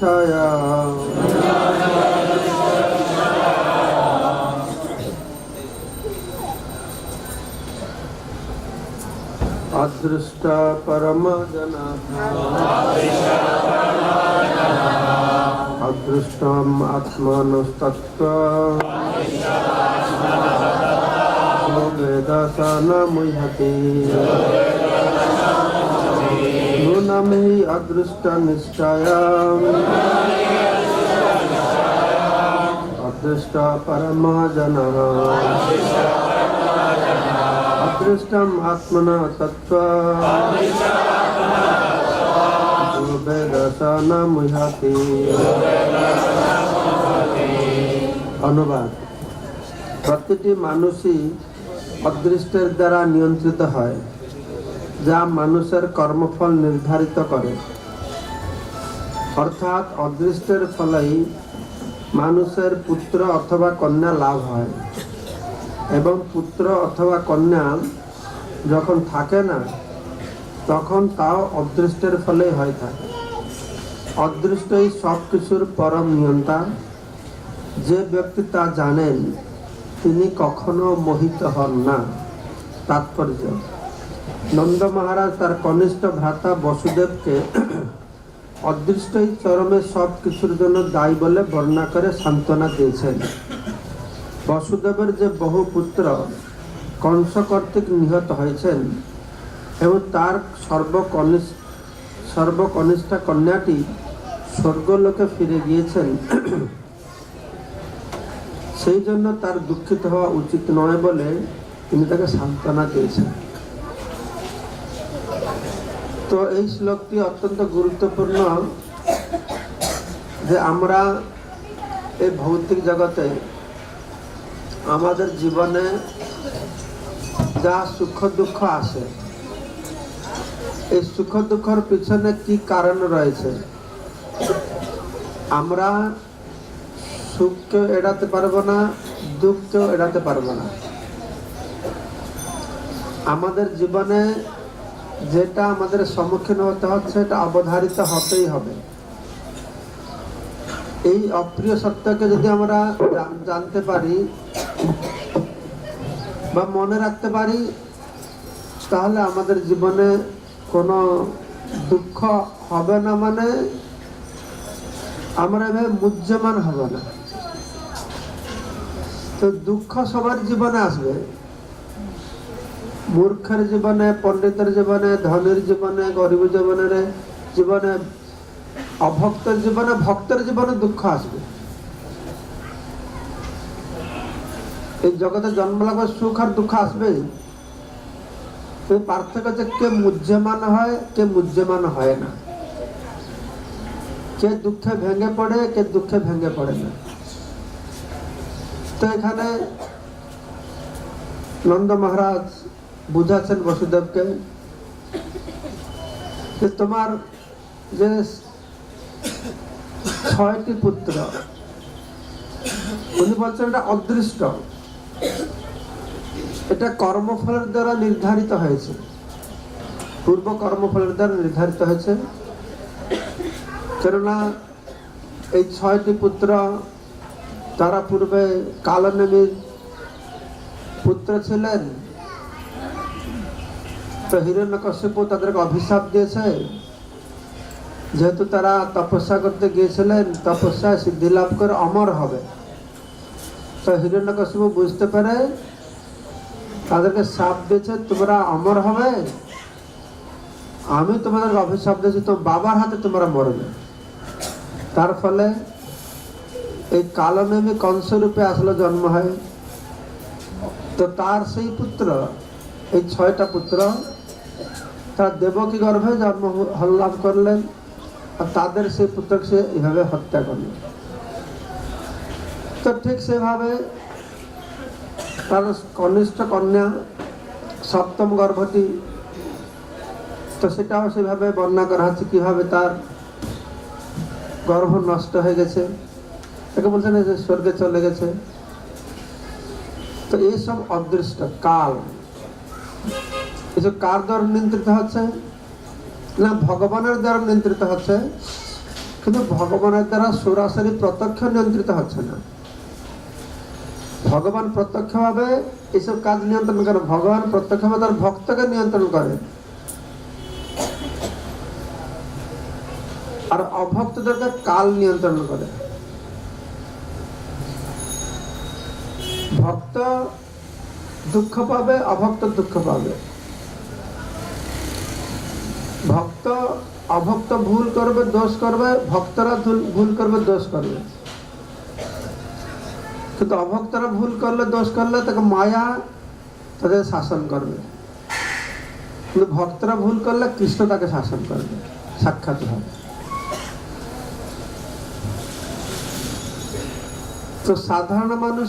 निष्ठाया अदृष्टा परमजनः अदृष्टम् आत्मनस्तत्त्वं यो वेद स न मुह्यति नूनं हि अदृष्टनिष्ठायाम् अदृष्टा परमजनः अदृष्टम् आत्मना तत्त्वं यो वेद स न मुह्यति। অনুবাদ। প্রতিটি মানুষই অদৃষ্টের দ্বারা নিয়ন্ত্রিত হয়, যা মানুষের কর্মফল নির্ধারিত করে। অর্থাৎ অদৃষ্টের ফলেই মানুষের পুত্র অথবা কন্যা লাভ হয়, এবং পুত্র অথবা কন্যা যখন থাকে না তখন তাও অদৃষ্টের ফলেই হয়ে থাকে। অদৃষ্টই সব কিছুর পরম নিয়ন্তা। যে ব্যক্তি তা জানেন তিনি কখনো মোহিত হন না। তাৎপর্য: নন্দ মহারাজ তার কনিষ্ঠ ভ্রাতা বসুদেবকে অদৃষ্টই চরমে সব কিছুর জন্য দায়ী বলে বর্ণনা করে সান্ত্বনা দিয়েছেন। বসুদেবের যে বহু পুত্র কংস কর্তৃক নিহত হয়েছেন এবং তার সর্বকনিষ্ঠা কন্যাটি স্বর্গলোকে ফিরে গিয়েছেন, সেই জন্য তার দুঃখিত হওয়া উচিত নয় বলে তিনি তাকে সান্ত্বনা দিয়েছেন। তো এই শ্লোকটি অত্যন্ত গুরুত্বপূর্ণ যে আমরা এই ভৌতিক জগতে আমাদের জীবনে যা সুখ দুঃখ আসে, এই সুখ দুঃখের পিছনে কি কারণ রয়েছে। আমরা সুখকেও এড়াতে পারবো না, দুঃখকেও এড়াতে পারবো না। আমাদের জীবনে যেটা আমাদের সম্মুখীন হতে হচ্ছে এটা অবধারিত হতেই হবে। এই অপ্রিয় সত্যকে যদি আমরা জানতে পারি বা মনে রাখতে পারি, তাহলে আমাদের জীবনে কোনো দুঃখ হবে না, মানে আমরা এভাবে মুহ্যমান হব না। তো দুঃখ সবার জীবনে আসবে, মূর্খের জীবনে, পণ্ডিতের জীবনে, ধনীর জীবনে, গরিব জীবনে, অভক্তের জীবনে, ভক্তের জীবনে দুঃখ আসবে। এই জগতে জন্ম লাগবে, সুখ আর দুঃখ আসবে। এই পার্থক্য যে কে মুহ্যমান হয়, কে মুহ্যমান হয় না, কে দুঃখে ভেঙে পড়ে, কে দুঃখে ভেঙে পড়ে না। তো এখানে নন্দ মহারাজ বুঝাচ্ছেন বসুদেবকে যে তোমার যে 6টি পুত্র, উনি বলছেন এটা অদৃষ্ট, এটা কর্মফলের দ্বারা নির্ধারিত হয়েছে, পূর্ব কর্মফলের দ্বারা নির্ধারিত হয়েছে। কেননা এই 6টি পুত্র তারা পূর্বে কালনেমির পুত্র ছিলেন। তো হিরণ্যকশিপু তাদেরকে অভিশাপ দিয়েছে, যেহেতু তারা তপস্যা করতে গিয়েছিলেন, তপস্যায় সিদ্ধি লাভ করে অমর হবে। তো হিরণ্যকশিপু বুঝতে পারে তাদেরকে শাপ দিয়েছে, তোমরা অমর হবে, আমি তোমাদেরকে অভিশাপ দিয়েছি, তো বাবার হাতে তোমরা মরবে। তার ফলে এই কালনেমি কংস রূপে আসলে জন্ম হয়। তো তার সেই পুত্র, এই 6টা পুত্র তারা দেবকী গর্ভে জন্ম লাভ করলেন, আর তাদের সেই পুত্রকে সে এইভাবে হত্যা করলেন। তো ঠিক সেভাবে তার কনিষ্ঠ কন্যা 7ম গর্ভটি, তো সেটাও সেভাবে বর্ণনা করা হচ্ছে কিভাবে তার গর্ভ নষ্ট হয়ে গেছে, তাকে বলছেন যে স্বর্গে চলে গেছে। তো এইসব অদৃষ্ট কাল, এসব কার দ্বারা নিয়ন্ত্রিত হচ্ছে না ভগবানের দ্বারা নিয়ন্ত্রিত হচ্ছে। কিন্তু ভগবানের দ্বারা সরাসরি প্রত্যক্ষ নিয়ন্ত্রিত হচ্ছে না। ভগবান প্রত্যক্ষভাবে এইসব কাজ নিয়ন্ত্রণ করে, ভগবান প্রত্যক্ষভাবে তার ভক্তকে নিয়ন্ত্রণ করে, আর অভক্তদেরকে কাল নিয়ন্ত্রণ করে। ভক্ত দুঃখ পাবে, অভক্ত দুঃখ পাবে। ভক্ত অভক্ত ভুল করবে, দোষ করবে, ভক্তরা ভুল করবে, দোষ করবে। কিন্তু অভক্তরা ভুল করলে, দোষ করলে তাকে মায়া তাদের শাসন করবে, কিন্তু ভক্তরা ভুল করলে কৃষ্ণ তাকে শাসন করবে, সাক্ষাৎ হবে। তো সাধারণ মানুষ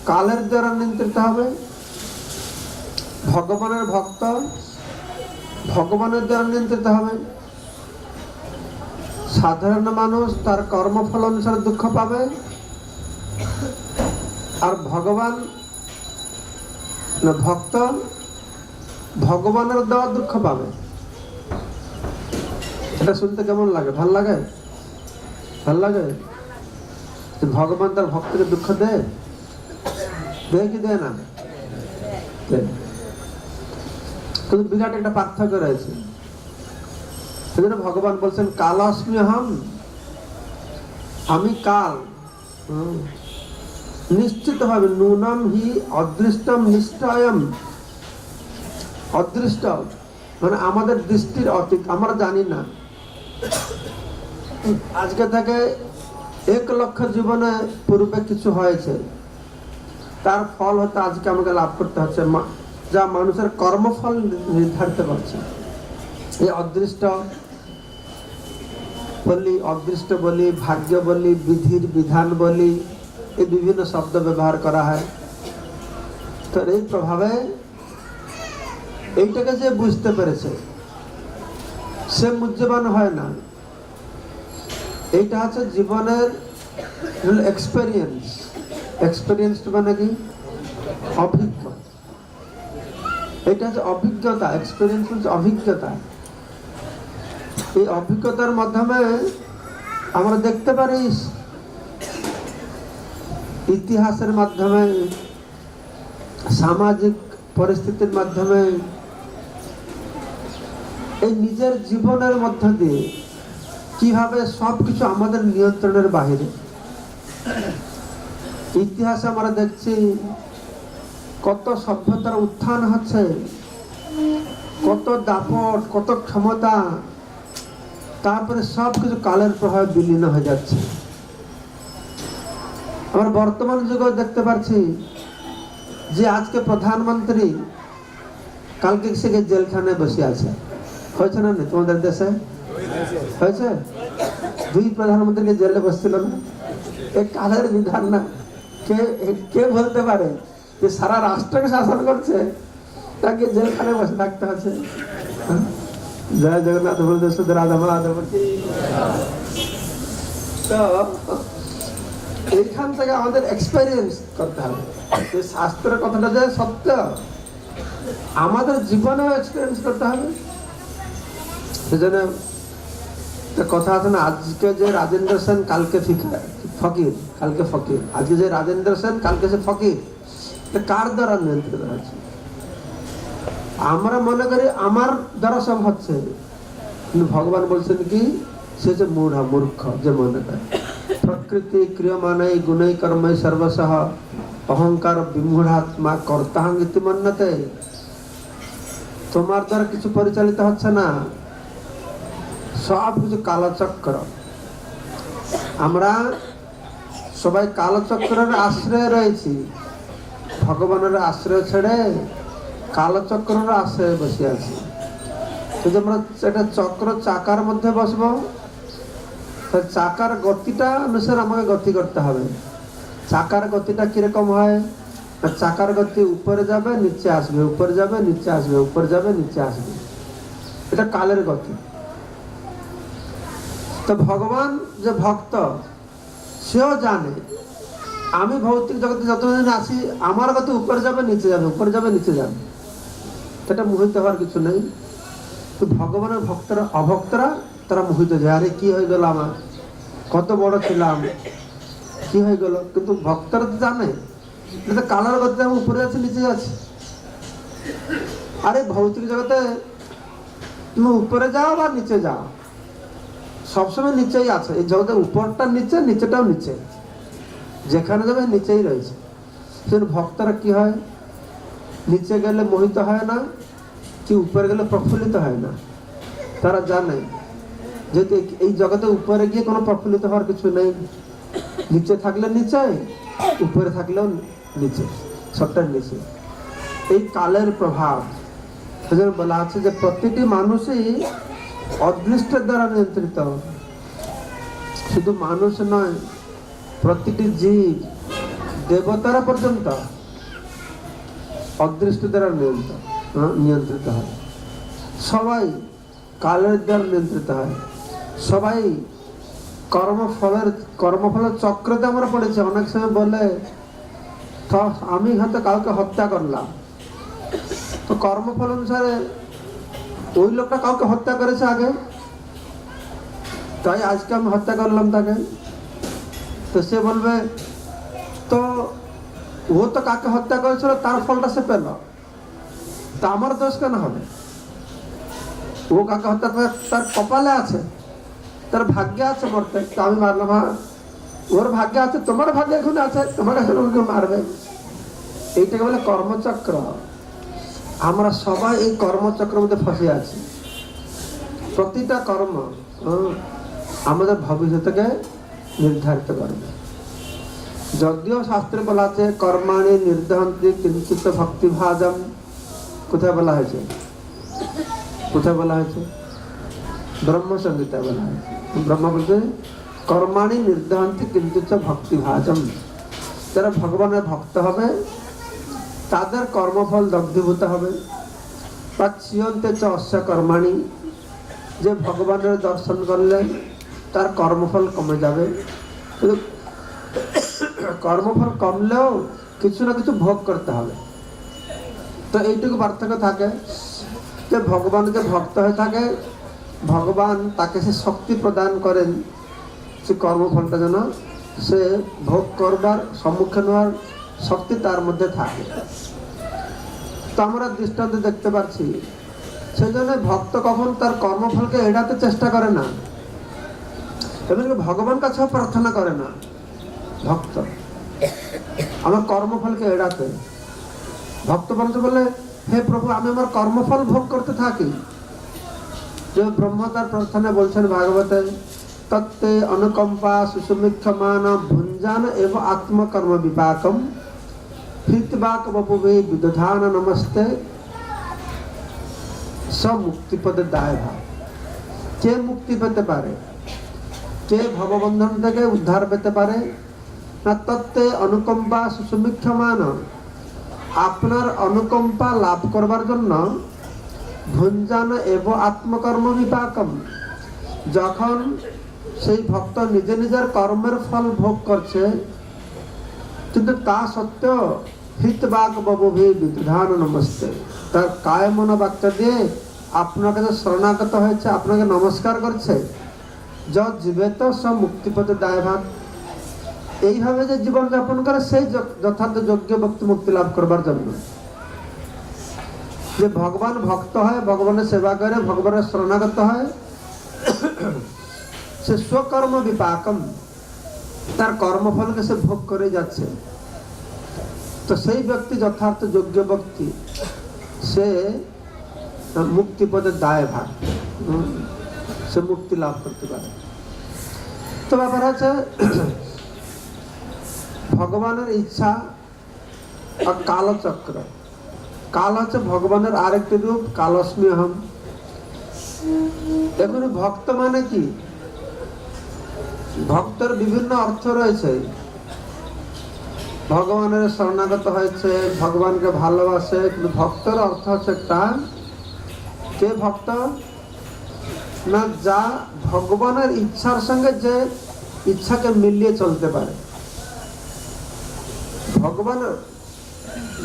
কালের দ্বারা নিয়ন্ত্রিত হবে, ভগবানের ভক্ত ভগবানের দ্বারা নিয়ন্ত্রিত হবে। সাধারণ মানুষ তার কর্মফল অনুসারে দুঃখ পাবে, আর ভক্ত ভগবানের দেওয়া দুঃখ পাবে। এটা শুনতে কেমন লাগে? ভাল লাগে? ভাল লাগে? ভগবান তার ভক্তকে দুঃখ দেয় কি দেয় না? কিন্তু বিরাট একটা পার্থক্য রয়েছে। সেজন্য ভগবান বলছেন কালাস্মি অহম, আমি কাল। নিশ্চিত ভাবে নূনম হি অদৃষ্টম নিশ্চয়ম। অদৃষ্ট মানে আমাদের দৃষ্টির অতীত, আমরা জানি না। আজকে থেকে 1 লক্ষ জীবনে পূর্বে কিছু হয়েছে, তার ফল হয়তো আজকে আমাকে লাভ করতে হচ্ছে, যা মানুষের কর্মফল নির্ধারিত করছে। এই অদৃষ্ট বলি, ভাগ্য বলি, বিধির বিধান বলি, এই বিভিন্ন শব্দ ব্যবহার করা হয়। তো এই প্রভাবে এইটাকে যে বুঝতে পেরেছে সে মূল্যবান হয় না। এইটা হচ্ছে জীবনের এক্সপেরিয়েন্স মানে কি? অভিজ্ঞ। এটা হচ্ছে অভিজ্ঞতা। এক্সপেরিয়েন্স হচ্ছে অভিজ্ঞতা। এই অভিজ্ঞতার মাধ্যমে আমরা দেখতে পারি, ইতিহাসের মাধ্যমে, সামাজিক পরিস্থিতির মাধ্যমে, এই নিজের জীবনের মধ্য দিয়ে কিভাবে সবকিছু আমাদের নিয়ন্ত্রণের বাহিরে। ইতিহাসে আমরা দেখছি কত সভ্যতার উত্থান হচ্ছে, কত দাপট, কত ক্ষমতা, তারপরে সবকিছু কালের প্রভাবে বিলীন হয়ে যাচ্ছে। আমরা বর্তমান যুগে দেখতে পাচ্ছি যে আজকে প্রধানমন্ত্রী কালকে সে জেলখানায় বসে আছে। হয়েছে না? তোমাদের দেশে হয়েছে? 2 প্রধানমন্ত্রীকে জেলে বসছিল না? এ কালের বিধান না? কে বলতে পারে যে সারা রাষ্ট্রকে শাসন করছে, তাকে জেলখানায় বসে থাকতে আছে? জয় জগন্নাথ বলতে শুধু রাধা মাধব। তো এইখান থেকে আমাদের এক্সপেরিয়েন্স করতে হবে যে শাস্ত্রের কথাটা যে সত্য, আমাদের জীবনেও এক্সপেরিয়েন্স করতে হবে। সেজন্য কথা আছে না, আজকে যে রাজেন্দ্র সেন কালকে ফকির, কালকে ফকির। আজকে যে রাজেন্দ্র সেন কালকে সে ফকির। কার দ্বারা নিয়ন্ত্রিত হচ্ছে? আমরা মনে করি আমার দ্বারা সব হচ্ছে, কিন্তু ভগবান বলছেন কি? সে যে মূর্খ যে মনে করে। প্রকৃতি ক্রিয়মাণৈ গুণৈ কর্মৈ সর্বসহ অহংকার বিমূঢ়াত্মা কর্তাহং ইতি মন্যতে। তোমার দ্বারা কিছু পরিচালিত হচ্ছে না, সব কিছু কালচক্র। আমরা সবাই কালচক্রের আশ্রয়ে রয়েছি, ভগবানের আশ্রয় ছেড়ে কালচক্রের আশ্রয়ে বসে আছি। যদি আমরা একটা চক্র চাকার মধ্যে বসবো, চাকার গতিটা অনুসারে আমাকে গতি করতে হবে। চাকার গতিটা কিরকম হয়? চাকার গতি উপরে যাবে, নিচে আসবে, উপরে যাবে, নিচে আসবে, উপরে যাবে, নিচে আসবে। এটা কালের গতি। তো ভগবান যে ভক্ত, সেও জানে আমি ভৌতিক জগতে যতদিন আছি আমার গতি উপরে যাবে, নিচে যাবে, উপরে যাবে, নিচে যাবে। এটা মোহিত হওয়ার কিছু নেই। তো ভগবানের ভক্তরা, অভক্তরা তারা মোহিত যায়, আরে কি হয়ে গেল আমার, কত বড় ছিলাম, কি হয়ে গেল। কিন্তু ভক্তরা তো জানে এটা কালার গতিতে আমি উপরে আছি নিচে আছি। আরে ভৌতিক জগতে তুমি উপরে যাও বা নিচে যাও, সবসময় নিচেই আছে। এই জগতে উপরটা নিচে, নিচেটাও নিচে, যেখানে যাবে নিচেই রয়েছে। সেজন্য ভক্তরা কি হয়, নিচে গেলে মোহিত হয় না, কি উপরে গেলে প্রফুল্লিত হয় না। তারা জানে যেহেতু এই জগতে উপরে গিয়ে কোনো প্রফুল্লিত হওয়ার কিছু নেই, নিচে থাকলে নিচে, উপরে থাকলেও নিচে, সবটার নিচে। এই কালের প্রভাব, সেজন্য বলা আছে যে প্রতিটি মানুষই অদৃষ্টের দ্বারা নিয়ন্ত্রিত। শুধু মানুষ নয়, প্রতিটি জীব, দেবতারা পর্যন্ত অদৃষ্ট দ্বারা নিয়ন্ত্রিত হয়। সবাই কালের দ্বারা নিয়ন্ত্রিত হয়। সবাই কর্মফলের চক্রতে আমরা পড়েছি। অনেক সময় বলে আমি হয়তো কাউকে হত্যা করলাম, তো কর্মফল অনুসারে ওই লোকটা কাউকে হত্যা করেছে আগে, তাই আজকে আমি হত্যা করলাম তাকে। তো সে বলবে তো ও তো কাকে হত্যা করেছিল তার ফলটা সে পেল, তা আমার দোষ কেন হবে? ও কাকে হত্যা করে তার কপালে আছে, তার ভাগ্যে আছে মরতে, তো আমি মারলাম। ওর ভাগ্যে আছে, তোমার ভাগ্যে এখন আছে, তোমার এখন ওকে মারবে। এইটাকে বলে কর্মচক্র। আমরা সবাই এই কর্মচক্রের মধ্যে ফসে আছি। প্রতিটা কর্ম আমাদের ভবিষ্যৎকে নির্ধারিত করবে। যদিও শাস্ত্রে বলা আছে কর্মাণি নির্ধারন্তি কিঞ্চিত ভক্তিভাজম, কোথায় বলা হয়েছে? কোথায় বলা হয়েছে? ব্রহ্মসংহিতায় বলা হয়েছে। ব্রহ্মা বলছে কর্মাণি নির্ধারন্তি কিঞ্চিত ভক্তিভাজম। যারা ভগবানের ভক্ত হবে তাদের কর্মফল দগ্ধীভূত হবে। প্রাচ্যন্তে চ অস্য কর্মাণি, যে ভগবানের দর্শন করলে তার কর্মফল কমে যাবে। কিন্তু কর্মফল কমলেও কিছু না কিছু ভোগ করতে হবে। তো এইটুকু পার্থক্য থাকে যে ভগবানকে ভক্ত হয়ে থাকে, ভগবান তাকে সে শক্তি প্রদান করেন, সে কর্মফলটা যেন সে ভোগ করবার সম্মুখীন হওয়ার শক্তি তার মধ্যে থাকে। তো আমরা দৃষ্টান্ত দেখতে পাচ্ছি। সেই জন্য ভক্ত কখন তার কর্মফলকে এড়াতে চেষ্টা করে না, এমনকি ভগবান কাছেও প্রার্থনা করে না। ভক্ত আমার কর্মফলকে এড়াতে, ভক্ত বলতে বলে হে প্রভু আমি আমার কর্মফল ভোগ করতে থাকি। যে ব্রহ্মা তার প্রার্থনা বলছেন ভাগবতে, তত্তে অনুকম্পা সুসুমিক্ষমান ভুঞ্জান এব আত্মকর্ম বিপাকম হৃতবাক বপুবে বিদধান নমস্তে মুক্তিপদের দায় ভাব। কে মুক্তি পেতে পারে, কে ভববন্ধন থেকে উদ্ধার পেতে পারে না? তত্ত্বে অনুকম্পা সুসুমিক্ষমান, আপনার অনুকম্পা লাভ করবার জন্য ভুঞ্জান এব আত্মকর্ম বিপাকম, যখন সেই ভক্ত নিজে নিজের কর্মের ফল ভোগ করছে কিন্তু তা সত্ত্বেও হিতবাক ববুভি বিধান নমস্তে, তার কায় মন বাক্য দিয়ে আপনার কাছে শরণাগত হয়েছে, আপনাকে নমস্কার করছে, যত জীবিত সব মুক্তিপথে দায়ভাগ। এইভাবে যে জীবন যাপন করে সেই যথার্থ যোগ্য ব্যক্তি মুক্তি লাভ করবার জন্য। যে ভগবান ভক্ত হয়, ভগবানের সেবা করে, ভগবানের শরণাগত হয়, সে স্বকর্ম বিপাকম, তার কর্মফলকে সে ভোগ করে যাচ্ছে। তো সেই ব্যক্তি যথার্থ যোগ্য ব্যক্তি, সে মুক্তিপদের দায় ভাগ, সে মুক্তি লাভ করতে পারে। তো ব্যাপার হচ্ছে ভগবানের ইচ্ছা আর কালচক্র। কাল হচ্ছে ভগবানের আরেকটি রূপ, কালস্মি অহম। দেখুন ভক্ত মানে কি, ভক্তের বিভিন্ন অর্থ রয়েছে। ভগবানের শরণাগত হয়েছে, ভগবানকে ভালোবাসে, কিন্তু ভক্তের অর্থ হচ্ছে একটা, কে ভক্ত না যা ভগবানের ইচ্ছার সঙ্গে যে ইচ্ছাকে মিলিয়ে চলতে পারে।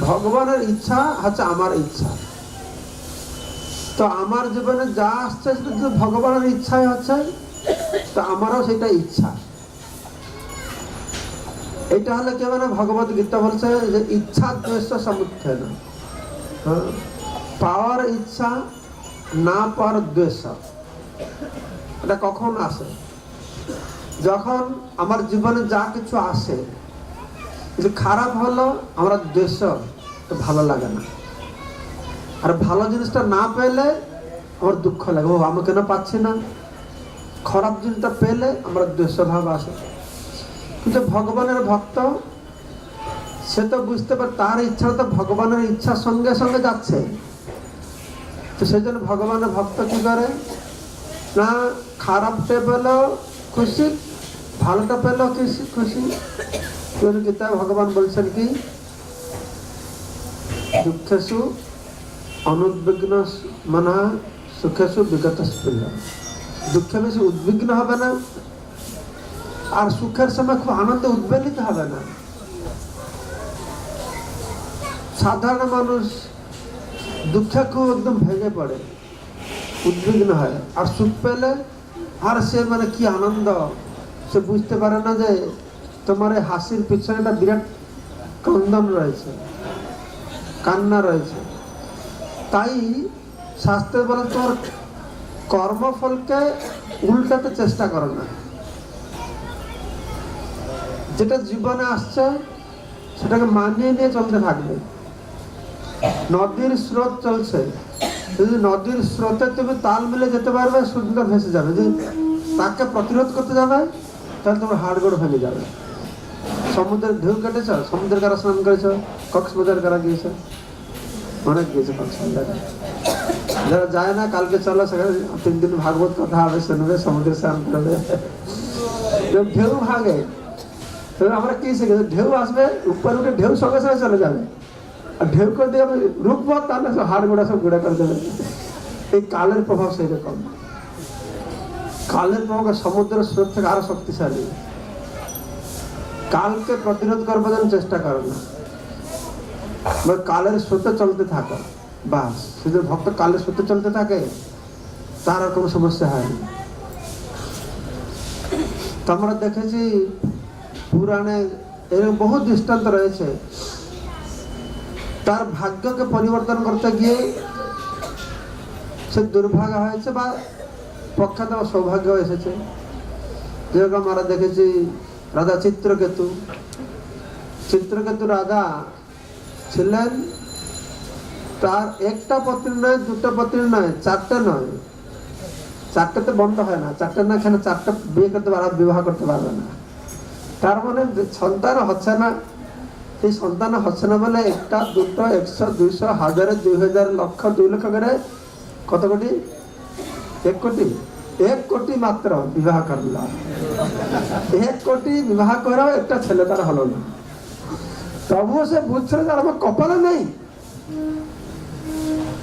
ভগবানের ইচ্ছা হচ্ছে আমার ইচ্ছা, তো আমার জীবনে যা আসছে সেটা ভগবানের ইচ্ছাই হচ্ছে, তো আমারও সেটা ইচ্ছা। এটা হলে কি হবে না, ভগবত গীতা বলছে যে ইচ্ছা দ্বেষ সমুত্থেন, পাওয়ার ইচ্ছা না পাওয়ার দ্বেষ। এটা কখন আসে? যখন আমার জীবনে যা কিছু আসে, যে খারাপ হলো আমরা দ্বেষ, ভালো লাগে না। আর ভালো জিনিসটা না পেলে আমার দুঃখ লাগে, ও আমি কেন পাচ্ছি না। খারাপ জিনিসটা পেলে আমরা দ্বেষ ভাব আসে। কিন্তু ভগবানের ভক্ত সে তো বুঝতে পারে তার ইচ্ছা তো ভগবানের ইচ্ছার সঙ্গে সঙ্গে যাচ্ছে। তো সেই জন্য ভগবানের ভক্ত কি করে না, খারাপটা পেলেও খুশি, ভালোটা পেলেও খুশি। গীতা ভগবান বলছেন কি, দুঃখেষু অনুদ্বিগ্ন মনা সুখেষু বিগত স্পৃহ। দুঃখে বেশি উদ্বিগ্ন হবে না, আর সুখের সময় খুব আনন্দে উদ্বেলিত হবে না। সাধারণ মানুষ দুঃখে খুব একদম ভেঙে পড়ে, উদ্বিগ্ন হয়। আর সুখ পেলে আর সে মানে কি আনন্দ, সে বুঝতে পারে না যে তোমার এই হাসির পিছনে একটা বিরাট ক্রন্দন রয়েছে, কান্না রয়েছে। তাই শাস্ত্রে বলে তোমার কর্মফলকে উল্টাতে চেষ্টা করো না। যেটা জীবনে আসছে সেটাকে মানিয়ে নিয়ে চলতে থাকবে। নদীর স্রোত চলছে, যদি নদীর স্রোতে তুমি তাল মিলে যেতে পারবে, সুন্দর ভেসে যাবে। যদি তাকে প্রতিরোধ করতে যাবে তাহলে তোমার হাড়গোড় ভেঙে যাবে। সমুদ্রের ঢেউ কেটেছ, সমুদ্রের কারা স্নান করেছ, কক্সবাজার কারা গিয়েছে, অনেক গিয়েছে কক্সবাজারে। যারা যায় না কালকে চলো, সেখানে 3 দিন ভাগবত কথা হবে, শুনবে, সমুদ্রে স্নান করবে। ঢেউ ভাগে, আমরা কি শিখেছি, ঢেউ আসবে উপর উঠে ঢেউ সঙ্গে সঙ্গে চলে যাবে, আর ঢেউ করে দিয়ে আমি রুখবো, তাহলে হাড় গোড়া সব গুঁড়া করে দেবে। এই কালের প্রভাব সেই রকম। কালের প্রভাব সমুদ্রের স্রোত থেকে আরো শক্তিশালী। কালকে প্রতিরোধ করবার জন্য চেষ্টা করো না, কালের স্রোতে চলতে থাকো, বাস। শুধু ভক্ত কালের স্রোতে চলতে থাকে, তার আর কোনো সমস্যা হয়নি। তো আমরা দেখেছি পুরাণে এরকম বহু দৃষ্টান্ত রয়েছে, তার ভাগ্যকে পরিবর্তন করতে গিয়ে সে দুর্ভাগ্য হয়েছে বা পক্ষাত সৌভাগ্য এসেছে। যেরকম আমরা দেখেছি রাজা চিত্রকেতু। চিত্রকেতু রাজা ছিলেন, তার একটা পত্নী নয়, 2টা পত্নী নয়, 4টে নয়। 4টেতে বন্ধ হয় না, 4টে না, এখানে 4টা বিয়ে করতে পারবে, বিবাহ করতে পারবে না। তার মানে সন্তান হচ্ছে না। এই সন্তান হচ্ছে না বলে 1টা 2টো 100 200 1000 2000 লক্ষ 2 লক্ষ করে কত কোটি, 1 কোটি, 1 কোটি মাত্র বিবাহ করল। 1 কোটি বিবাহ করেও একটা ছেলে তার হলো না। তবুও সে বুঝছিল যে আমার কপালে নেই।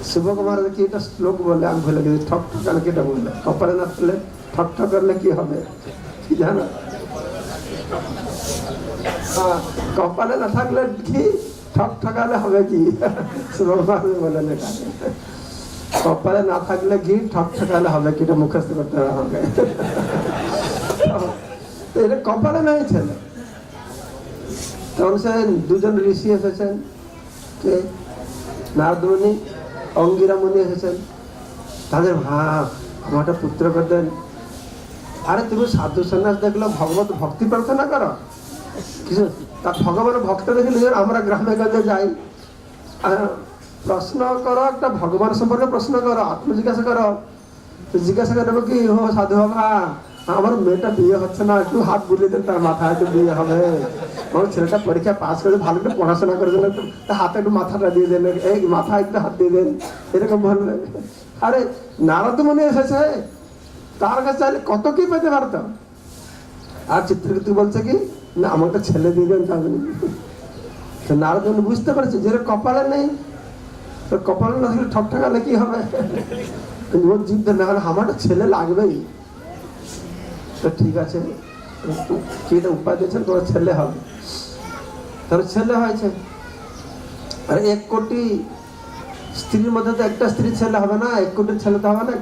শিবকুমার কি এটা শ্লোক বলে, আমি ভুলে গেছি, ঠক ঠকালে কি এটা বললে, কপালে না থাকলে ঠক ঠক করলে কি হবে কি জানো? কপালে না থাকলে কি ঠক ঠকালে হবে কি, শিবকুমার বলেন এটা। কপালে না থাকলে কি ঠক ঠকালে হবে কি, এটা মুখস্থ করতে হবে। এটা কপালে নাই ছেলে। তখন সে 2জন ঋষি এসেছেন, কে নারদ মুনি, অঙ্গিরা মুনি এসেছেন। তাদের আমারটা পুত্র করতেন। আরে তুমি সাধু সন্ন্যাস দেখলো, ভগবত ভক্তি প্রার্থনা করো কিছু, তা ভগবানের ভক্ত দেখলে আমরা গ্রামে গঞ্জে যাই, প্রশ্ন করো, একটা ভগবান সম্পর্কে প্রশ্ন করো, আত্মজিজ্ঞাসা করো। জিজ্ঞাসা করবো কি, ও সাধু বাবা আমার মেয়েটা বিয়ে হচ্ছে না, একটু হাত বুলিয়ে দেন, তার মাথায় একটু বিয়ে হবে। আমার ছেলেটা পরীক্ষা পাস করে ভালো একটু পড়াশোনা করে দিলেন, হাতে একটু মাথাটা দিয়ে দেন, এই মাথায় একটু হাত দিয়ে দেন, এরকম বলবে। আরে নারদ মুনি এসেছে, তার কাছে চাইলে কত কি পেতে পারত। আর চিত্রকেতু বলছে কি না, আমার একটা ছেলে দিয়ে দেন। নারদ মুনি বুঝতে পারছে যে কপালে নেই, তো কপালে না থাকলে ঠক ঠকালে কি হবে, ওর জিদ না হলে আমার একটা ছেলে লাগবেই। তো ঠিক আছে, কি এটা উপায় দিয়েছেন, তোমার ছেলে হবে। তাহলে ছেলে হয়েছে। আর 1 কোটি স্ত্রীর মধ্যে তো একটা স্ত্রী ছেলে হবে না, 1 কোটির ছেলে তো হবে না।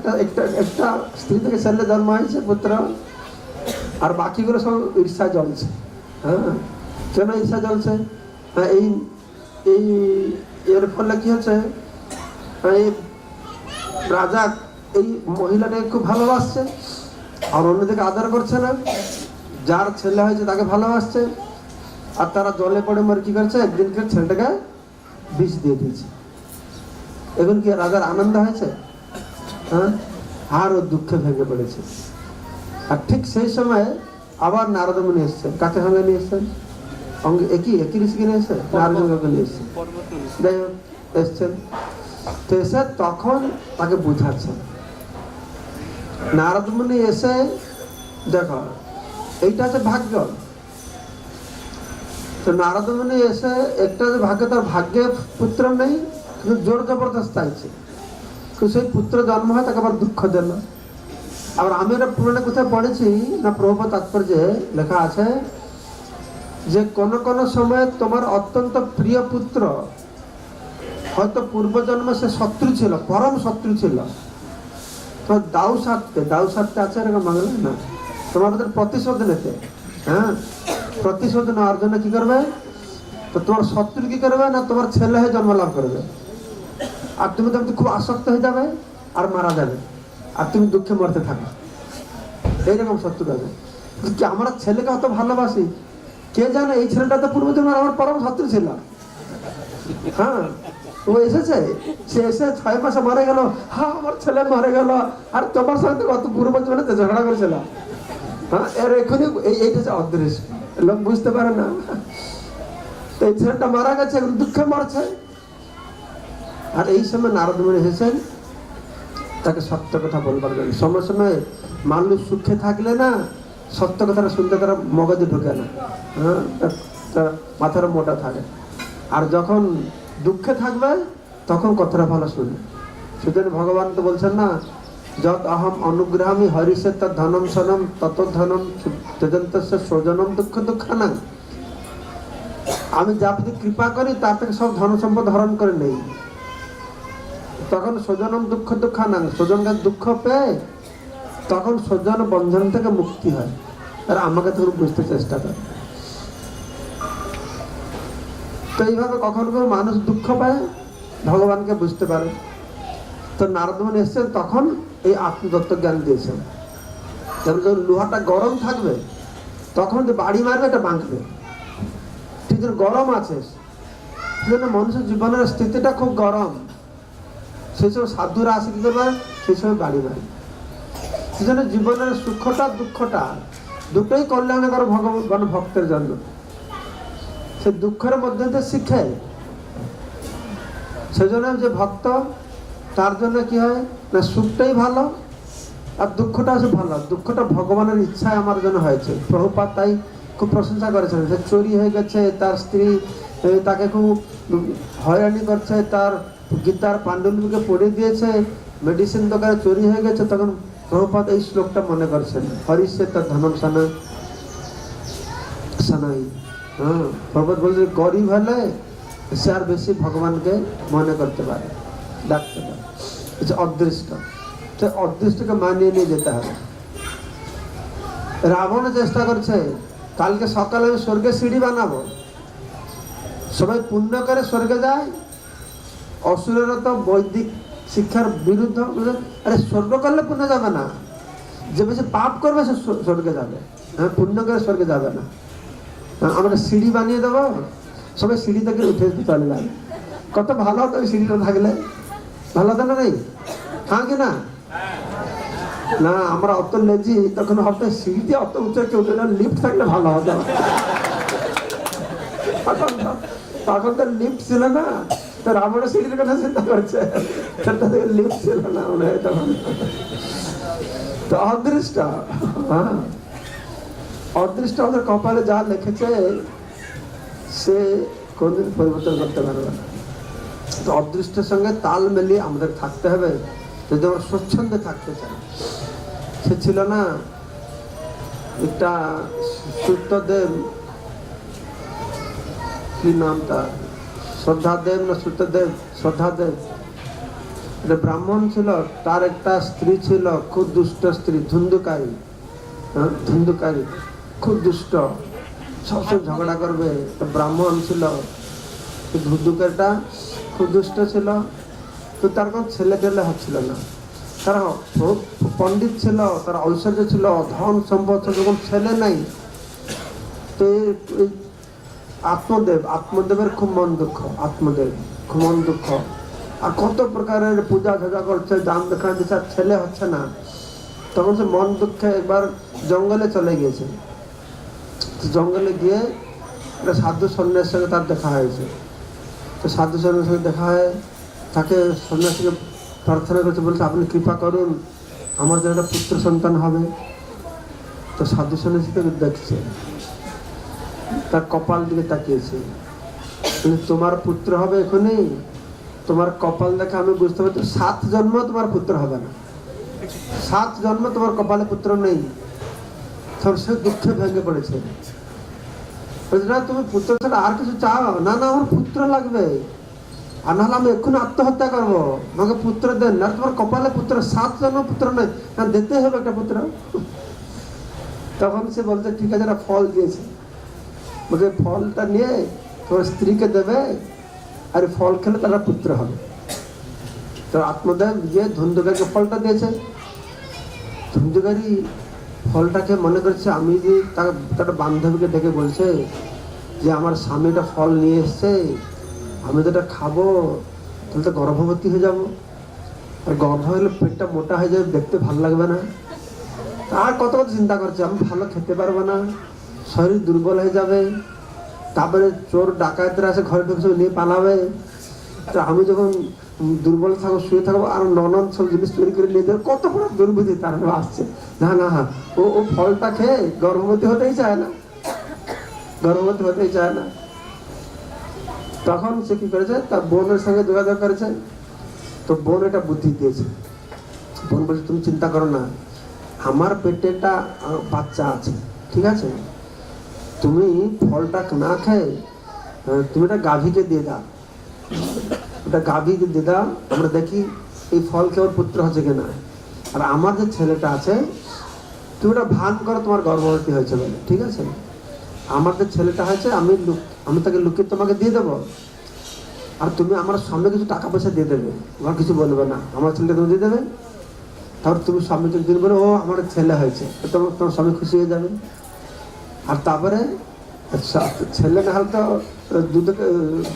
একটা স্ত্রী থেকে ছেলে জন্ম হয়েছে, পুত্র, আর বাকিগুলো সব ঈর্ষা জ্বলছে। হ্যাঁ, কেন ঈর্ষা জ্বলছে? এই এই এর ফলে কি হচ্ছে, এই রাজা এই মহিলাটাকে খুব ভালোবাসছে আর অন্যদিকে আদর করছে না। যার ছেলে হয়েছে তাকে ভালোবাসছে আর তারা জলে পড়ে মরে কি করছে, একদিনকে ছেলেটাকে বিষ দিয়ে দিয়েছে। এখন কি রাজার আনন্দ হয়েছে? হ্যাঁ, আর ও দুঃখে ভেঙে পড়েছে। আর ঠিক সেই সময় আবার নারদ মুনি এসছেন। কাকে সঙ্গে নিয়ে এসছেন? একই ঋষিকে নিয়ে এসছে, নারদকে নিয়ে এসছেন। যাই হোক এসছেন, তো এসে তখন তাকে বুঝাচ্ছেন। নারদ মুনি এসে দেখো এইটা হচ্ছে ভাগ্য। তো নারদ মুনি এসে একটা যে ভাগ্য, তার ভাগ্যে পুত্র নেই কিন্তু জোর জবরদস্ত চাইছে, কিন্তু সেই পুত্র জন্ম হয় তাকে আবার দুঃখ দিল। আবার আমি একটা পুরাণে কোথায় পড়েছি না, প্রভুপাদ তাৎপর্যে লেখা আছে যে কোন কোন সময় তোমার অত্যন্ত প্রিয় পুত্র হয়তো পূর্বজন্মে সে শত্রু ছিল, পরম শত্রু ছিল, তো দাউ সারতে আছে এরকম বাংলা না, তোমার ওদের প্রতিশোধ নিতে, হ্যাঁ প্রতিশোধ নেওয়ার জন্য কি করবে, তো তোমার শত্রু কি করবে না, তোমার ছেলে হয়ে জন্ম লাভ করবে আর তুমি তো খুব আসক্ত হয়ে যাবে আর মারা যাবে আর তুমি দুঃখে মরতে থাকবে। এইরকম শত্রু হবে। আমরা ছেলেকে অত ভালোবাসি, কে জানে এই ছেলেটা তো পূর্বজন্মের আমার পরম শত্রু ছিল। হ্যাঁ, ও এসেছে, সে এসে 6 মাসে মারা গেল, হ্যাঁ আমার ছেলে মারা গেল, আর তোমার সঙ্গে কত পূর্বজন্মে ঝগড়া করেছিল। হ্যাঁ, এর এখনই এইটা হচ্ছে অদৃশ্য, লোক বুঝতে পারে না। তো এই ছেলেটা মারা গেছে, এখন দুঃখে মরছে। আর এই সময় নারদ মুনি এসেছেন তাকে সত্য কথা বলবার জন্য। সময় সময় মানুষ সুখে থাকলে না সত্য কথাটা শুনতে তারা মগজে ঢোকে না, হ্যাঁ তার মাথার মোটা থাকে। আর যখন দুঃখে থাকবে তখন কথাটা ভালো শুনবে। সেজন্য ভগবান তো বলছেন না, যত অহম অনুগ্রহামি হরিষে তৎ ধনম সনম তত ধনম তেজন্তস্য স্বজনম দুঃখ দুঃখানাং। আমি যা প্রতি কৃপা করি তার থেকে সব ধন সম্পদ হরণ করে নেই, তখন স্বজনম দুঃখ দুঃখানাং, স্বজন কাছে দুঃখ পেয়ে তখন স্বজন বন্ধন থেকে মুক্তি হয়। আর আমাকে তখন বুঝতে চেষ্টা করে। তো এইভাবে কখন কখন মানুষ দুঃখ পায়, ভগবানকে বুঝতে পারে। তো নারদ মুনি এসছেন তখন এই আত্মতত্ত্ব জ্ঞান দিয়েছেন। যেমন যখন লোহাটা গরম থাকবে তখন যে বাড়ি মারবে এটা ভাঙবে, ঠিক যেন গরম আছে, সেজন্য মানুষের জীবনের স্থিতিটা খুব গরম। সেই সময় সাধুরা আসে কি করবে, সেই সময় বাড়ি মারবে। সেজন্য জীবনের সুখটা দুঃখটা দুটোই কল্যাণকর ভগবান ভক্তের জন্য। সে দুঃখের মধ্যে দিয়ে শিখে, সেজন্য যে ভক্ত তার জন্য কি হয় না, সুখটাই ভালো আর দুঃখটা আছে ভালো। দুঃখটা ভগবানের ইচ্ছায় আমার জন্য হয়েছে। প্রভুপাদ তাই খুব প্রশংসা করেছেন যে চুরি হয়ে গেছে, তার স্ত্রী তাকে খুব হয়রানি করছে, তার গীতার পাণ্ডুলিপিকে পড়ে দিয়েছে, মেডিসিন দোকানে চুরি হয়ে গেছে, তখন প্রভুপাদ এই শ্লোকটা মনে করছেন, হরিষে তার ধনম সানাই। হ্যাঁ, প্রভুপাদ বলছে গরিব হলে সে আর বেশি ভগবানকে মনে করতে পারে, ডাকতে পারে। অদৃষ্ট, সে অদৃষ্টকে মানিয়ে নিয়ে যেতে হবে। রাবণ চেষ্টা করছে কালকে সকালে আমি স্বর্গে সিঁড়ি বানাবো, সবাই পুণ্য করে স্বর্গে যায়, অসুরেরা তো বৈদিক শিক্ষার বিরুদ্ধ। আরে স্বর্গ করলে পুণ্য যাবে না, যে বেশি পাপ করবে সে স্বর্গে যাবে, হ্যাঁ পুণ্য করে স্বর্গে যাবে না। আমরা সিঁড়ি বানিয়ে দেবো, সবাই সিঁড়ি থেকে উঠে চলে যাবে। কত ভালো হতো সিঁড়িটা থাকলে, ভালো হতো না? নেই, হ্যাঁ কি না? না আমরা অত লেজি, তখন ভাবতে সিঁড়িতে অত উঁচু কেউ লিফট থাকলে ভালো হতো। তখন তো লিফট ছিল না, তো রাবণের সিঁড়ির কথা চিন্তা করছে, লিফট ছিল না মনে হয় তখন। তো অদৃষ্ট, হ্যাঁ অদৃষ্ট আমাদের কপালে যা লিখেছে সে কোনদিন পরিবর্তন করতে পারবে না। তো অদৃষ্টের সঙ্গে তাল মিলিয়ে আমাদের থাকতে হবে যদি আমরা স্বচ্ছন্দে থাকতে চাই। সে ছিল না একটা সূত্রদেব, কি নামটা, শ্রদ্ধাদেব না সূত্রদেব, শ্রদ্ধাদেব, এটা ব্রাহ্মণ ছিল, তার একটা স্ত্রী ছিল খুব দুষ্ট স্ত্রী, ধুন্ধুকারী, হ্যাঁ ধুন্ধুকারী, খুব দুষ্ট। সবসময় ঝগড়া করবে। তো ব্রাহ্মণ ছিল, ধুধুকারটা খুব দুষ্ট ছিল, তো তার কোনো ছেলে টেলে হচ্ছিল না। তারা পণ্ডিত ছিল, তার ঐশ্বর্য ছিল, ধন সম্পদ, যখন ছেলে নাই। তো আত্মদেবের খুব মন দুঃখ, আত্মদেব খুব মন দুঃখ। আর কত প্রকারের পূজা ঝাজা করছে, দান দেখা দিচ্ছে, আর ছেলে হচ্ছে না। তখন সে মন দুঃখে একবার জঙ্গলে চলে গিয়েছে। জঙ্গলে গিয়ে একটা সাধু সন্ন্যাসীর সঙ্গে তার দেখা হয়েছে। তো সাধু সন্ন্যাসীর সঙ্গে দেখা হয়, তাকে সন্ন্যাসীকে প্রার্থনা করছে, বলছে আপনি কৃপা করুন, আমার যেন একটা পুত্র সন্তান হবে। তো সাধু সন্ন্যাসী তাকে দেখছে, তার কপাল দিকে তাকিয়েছে, তোমার পুত্র হবে এখনই? তোমার কপাল দেখে আমি বুঝতে পারছি 7 জন্ম তোমার পুত্র হবে না, 7 জন্ম তোমার কপালে পুত্র নেই। তখন সে দুঃখে ভেঙে পড়েছে। না তুমি পুত্র ছাড়া আর কিছু চাও? না না, আমার পুত্র লাগবে, আর নাহলে আমি এক্ষুনি আত্মহত্যা করবো, আমাকে পুত্র দেন। না তোমার কপালে পুত্র, 7 জন্ম পুত্র নেই, না দিতে হবে একটা পুত্র। তখন সে বলছে ঠিক আছে, একটা ফল দিয়েছে, বলছে ফলটা নিয়ে তোমার স্ত্রীকে দেবে, আর ফল খেলে তারা পুত্র হবে। তো আত্মদেব গিয়ে ধুন্ধুকারীকে ফলটা দিয়েছে। ধুন্ধুকারী ফলটাকে মনে করছে, আমি যে তার বান্ধবীকে ডেকে বলছে যে আমার স্বামীটা ফল নিয়ে এসছে, আমি তো এটা খাবো, তাহলে তো গর্ভবতী হয়ে যাবো, আর গর্ভ হলে পেটটা মোটা হয়ে যাবে, দেখতে ভালো লাগবে না। আর কত কত চিন্তা করছে, আমি ভালো খেতে পারবো না, শরীর দুর্বল হয়ে যাবে, তারপরে চোর ডাকাতরা আসে ঘরে ঢুকছে নিয়ে পালাবে। তো আমি যখন দুর্বল থাকবো, শুয়ে থাকবো, আর ননদ সব জিনিস তৈরি করে নিয়ে যাবে, কত বড় দুর্বুদ্ধি তার আসছে। না না, ও ফলটা খেয়ে গর্ভবতী হতেই চায় না, গর্ভবতী হতেই চায় না। তখন সে কি করেছে, তার বোনের সঙ্গে যোগাযোগ করেছে। তো বোন এটা বুদ্ধি দিয়েছে। বোন বলছে তুমি চিন্তা করো না, আমার পেটে একটা বাচ্চা আছে, ঠিক আছে, তুমি ফলটা না খেয়ে তুমি এটা গাভীকে দিয়ে দাও, ওটা গাভীকে দিয়ে দাও, আমরা দেখি এই ফল খেয়ে ওর পুত্র হচ্ছে কিনা। আর আমার যে ছেলেটা আছে, তুমি ওটা ভান করো তোমার গর্ভবতী হয়েছে বলে, ঠিক আছে, আমার যে ছেলেটা হয়েছে আমি তাকে লুকিয়ে তোমাকে দিয়ে দেবো, আর তুমি আমার সামনে কিছু টাকা পয়সা দিয়ে দেবে, আমার কিছু বলবে না, আমার ছেলেটা তুমি দিয়ে দেবে। তারপর তুমি স্বামীকে দিন বলে, ও আমার ছেলে হয়েছে, তোমার স্বামী খুশি হয়ে যাবে। আর তারপরে ছেলে না হলে তো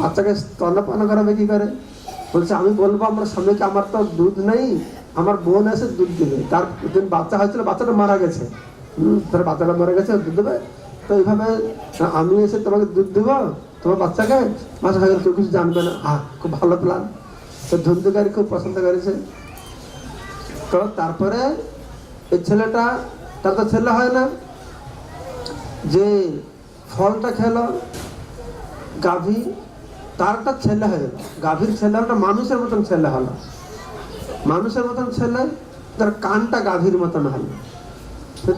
বাচ্চাকে স্তন্যপান করাবে কি করে? বলছে আমি বলবো আমার স্বামীকে, আমার তো দুধ নেই, আমার বোন এসে দুধ দিবে। তার দিন বাচ্চা হয়েছিল, বাচ্চাটা মারা গেছে, তার বাচ্চাটা মারা গেছে, দুধ দেবে। তো এইভাবে আমি এসে তোমাকে দুধ দেবো, তোমার বাচ্চাকে, বাচ্চা হয়ে গেলে কেউ কিছু জানবে না। খুব ভালো প্ল্যান। তো ধুন্ধুকারী খুব পছন্দ করেছে। তো তারপরে এই ছেলেটা, তার তো ছেলে হয় না, যে ফলটা খেলো গাভী, তার একটা ছেলে হয়ে গেল, গাভীর ছেলে একটা মানুষের মতন ছেলে হলো, মানুষের মতন ছেলে, তার কানটা গাভীর মতন হলো।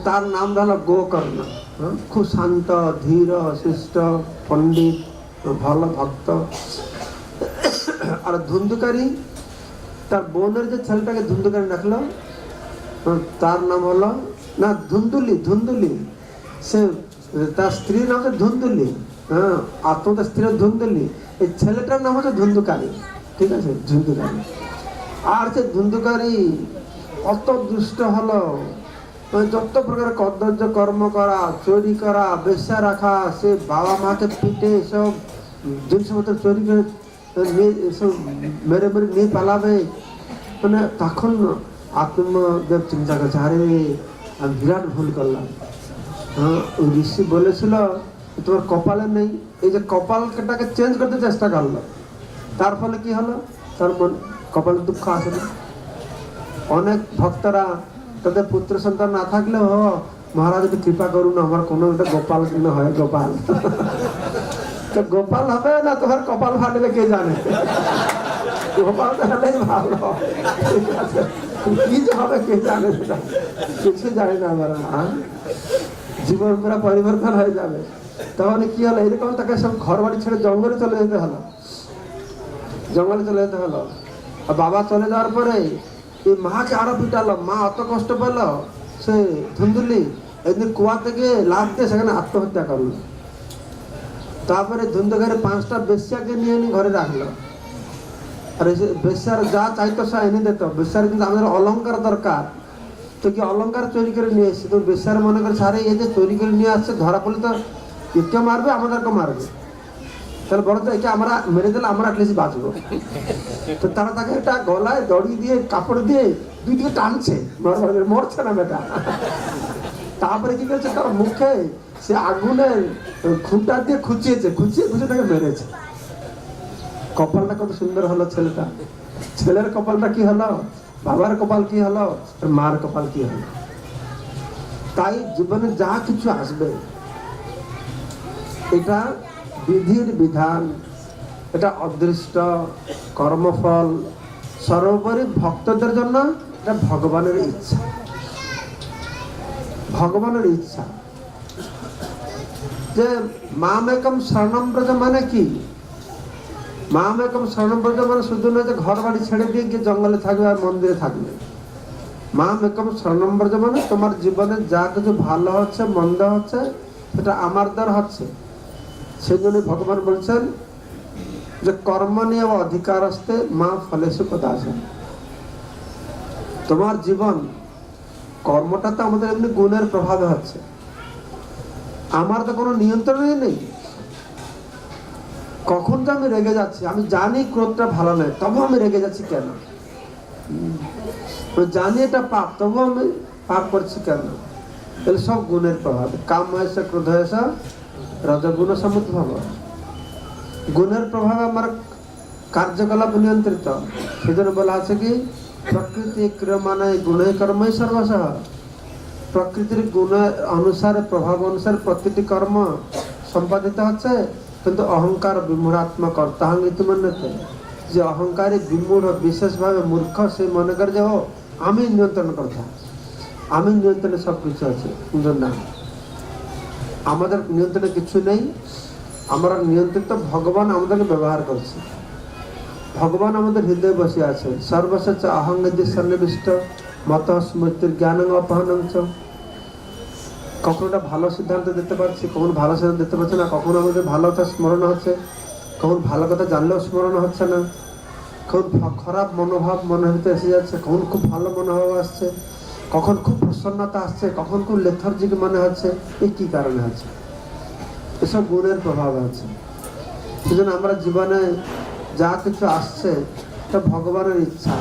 তার নাম হলো গোকর্ণ। খুব শান্ত, ধীর, শিষ্ট, পণ্ডিত, ভালো ভক্ত। আর ধুন্ধুকারী, তার বোনের যে ছেলেটাকে ধুন্ধুকারী রাখলো, তার নাম হলো না ধুন্দুলি, ধুন্দুলি। সে তার স্ত্রীর নাম হচ্ছে ধুন্দুলি, আত্মতার স্ত্রীর ধুন্দুলি, এই ছেলেটার নাম হচ্ছে ধুন্ধুকারী, ঠিক আছে, ধুন্ধুকারী। আর সে ধুন্ধুকারী অত দুষ্ট হলো, যত প্রকার কদর্য কর্ম করা, চুরি করা, বেশ্যা রাখা, সে বাবা মাকে পিটে সব জিনিসপত্র চুরি করে সব মেরে মেরে নিয়ে পালাবে। মানে তখন আত্মদেব চিন্তা করছে, আরে আমি বিরাট ভুল করলাম। ওই ঋষি বলেছিল তোমার কপালে নেই, এই যে কপালটাকে চেঞ্জ করতে চেষ্টা করলো, তার ফলে কি হলো, তার কপালে দুঃখ আসে না। অনেক ভক্তরা তাদের পুত্র সন্তান না থাকলেও, মহারাজ একটু কৃপা করুন, আমার কোনো একটা গোপাল কিনা হয়, গোপাল। তো গোপাল হবে না তোমার কপাল ফাটবে কে জানে, গোপাল হলেই ভালো, ঠিক আছে, কি যে হবে কে জানে, সেটা কিছু জানি না আমরা। জীবন পুরা পরিবর্তন হয়ে যাবে। তখন কি হলো, এরকম তাকে সব ঘর বাড়ি ছেড়ে জঙ্গলে চলে যেতে হলো, জঙ্গলে চলে যেতে হলো। আর বাবা চলে যাওয়ার পরে এই মাকে আরো পিটালো, মা অত কষ্ট পেলো, সে ধুন্দুলি একদিন কুয়া থেকে লাফ দিয়ে সেখানে আত্মহত্যা করলো। তারপরে ধুন্ধকারে 5টা বেশ্যাকে নিয়ে এনে ঘরে রাখলো। আর বেশ্যার যা চাইতো সে এনে দিত। বেশ্যার কিন্তু আমাদের অলংকার দরকার, তো কি অলংকার চুরি করে নিয়ে এসছে। তো বেশ্যার মনে করে সারে এই যে চুরি করে নিয়ে আসছে, ধরা পড়লে তো একে মারবে, আমাদেরকে মারবে, তাহলে বড় তো একে আমরা মেরে দিলে আমরা অ্যাটলিস্ট বাঁচবো। তো তারা তাকে একটা গলায় দড়ি দিয়ে কাপড় দিয়ে দুই দিকে টানছে, মরছে না বেটা। তারপরে কি করেছে, তার মুখে সে আগুনের খুঁটা দিয়ে খুঁচিয়ে তাকে মেরেছে। কপালটা কত সুন্দর হলো ছেলেটা। ছেলের কপালটা কি হলো, বাবার কপাল কি হলো, আর মার কপাল কি হলো। তাই জীবনে যা কিছু আসবে এটা বিধির বিধান, এটা অদৃষ্ট কর্মফল, সর্বোপরি ভক্তদের জন্য এটা ভগবানের ইচ্ছা। ভগবানের ইচ্ছা যে মামেকম শরণম ব্রজ মানে কি? মামেকম শরণম ব্রজ মানে শুধু নয় যে ঘর বাড়ি ছেড়ে দিয়ে গিয়ে জঙ্গলে থাকবে আর মন্দিরে থাকবে। মামেকম শরণম ব্রজ মানে তোমার জীবনে যা কিছু ভালো হচ্ছে মন্দ হচ্ছে সেটা আমার দ্বারা হচ্ছে। সেই জন্য ভগবান বলছেন যে কর্ম নিয়ে অধিকার আসতে মা ফলেশু কদাচন। তোমার জীবন কর্মটা তো আমাদের এমনি গুণের প্রভাবে হচ্ছে, আমার তো কোনো নিয়ন্ত্রণই নেই। কখন তো আমি রেগে যাচ্ছি, আমি জানি ক্রোধটা ভালো নয়, তবু আমি রেগে যাচ্ছি কেন? জানি এটা পাপ, তবু আমি পাপ করছি কেন? তাহলে সব গুণের প্রভাবে। কাম হয়েছে, ক্রোধ হয়েছে, রজগুণ সমুদ্ভব। গুণের প্রভাবে আমার কার্যকলাপ নিয়ন্ত্রিত। সেজন্য বলা আছে কি প্রকৃতি ক্রিয়মাণে গুণে কর্মই সর্বশঃ। প্রকৃতির গুণের অনুসারে প্রভাব অনুসারে প্রতিটি কর্ম সম্পাদিত হচ্ছে, কিন্তু অহংকার বিমূঢ়াত্মা কর্তাহং ইতি মন্যতে। যে অহংকারী বিমূঢ় বিশেষভাবে মূর্খ, সে মনে করে যে ও আমি নিয়ন্ত্রণ করতে, আমি নিয়ন্ত্রণে সব কিছু আছে। কিন্তু না, আমাদের নিয়ন্ত্রণে কিছু নেই। আমরা নিয়ন্ত্রিত, ভগবান আমাদেরকে ব্যবহার করছে। ভগবান আমাদের হৃদয়ে বসে আছে। সর্বস্ব অহংগতি সন্নিবিষ্ট মত স্মৃতির জ্ঞান অপহরণ। কখনো ভালো সিদ্ধান্ত দিতে পারছি, কখনো ভালো সিদ্ধান্ত দিতে পারছি না। কখনো আমাদের ভালো কথা স্মরণ হচ্ছে, কখন ভালো কথা জানলেও স্মরণ হচ্ছে না। কখন খারাপ মনোভাব মনে হতে এসে যাচ্ছে, কখন খুব ভালো মনোভাব আসছে, কখন খুব প্রসন্নতা আসছে, কখন খুব লেথার্জিক মনে হচ্ছে। এই কি কারণে হচ্ছে? এসব গুণের প্রভাব আছে। সেজন্য আমরা জীবনে যা কিছু আসছে এটা ভগবানের ইচ্ছা।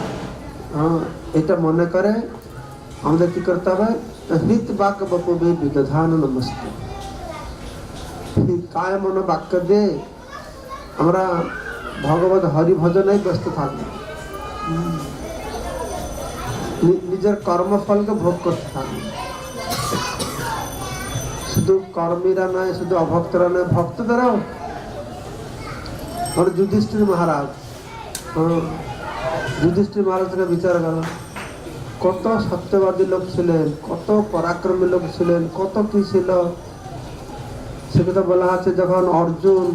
এটা মনে করে আমাদের কি করতে হবে? হৃত বাক্য বপবে বিদধান নমস্তে। কায় মন বাক্য দিয়ে আমরা ভগবত হরি ভজনে ব্যস্ত থাকবো, নিজের কর্মফলকে ভোগ করতে থাকবো। শুধু কর্মীরা নয়, শুধু অভক্তরা নয়, ভক্তদেরও। আর যুধিষ্ঠির মহারাজ, যুধিষ্ঠির মহারাজকে বিচার করো, কত সত্যবাদী লোক ছিলেন, কত পরাক্রমী লোক ছিলেন, কত কি ছিল। সে কথা বলা আছে যখন অর্জুন,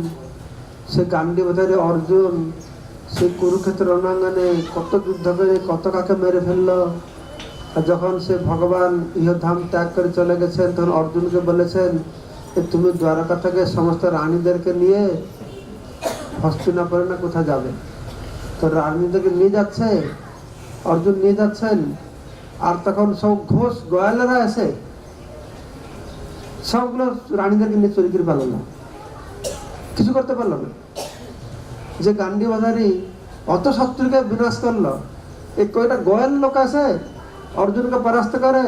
সে গান্ডীবধারী অর্জুন, সে কুরুক্ষেত্র রণাঙ্গনে কত যুদ্ধ করে কত কাকে মেরে ফেললো। আর যখন সে ভগবান ইহধাম ত্যাগ করে চলে গেছেন, তখন অর্জুনকে বলেছেন তুমি দ্বারকা থেকে সমস্ত রানীদেরকে নিয়ে হস্তিনাপুরে না কোথায় যাবে। তো রানীদেরকে নিয়ে যাচ্ছে, অর্জুন নিয়ে যাচ্ছেন। আর তখন সব ঘোষ গোয়ালেরা এসে সবগুলো রানীদেরকে নিয়ে চুরি করে পারল না, কিছু করতে পারলো না। যে গান্ডীবধারী অত শত্রুকে বিনাশ করলো, এই কয়টা গোয়াল লোক আছে অর্জুনকে পরাস্ত করে,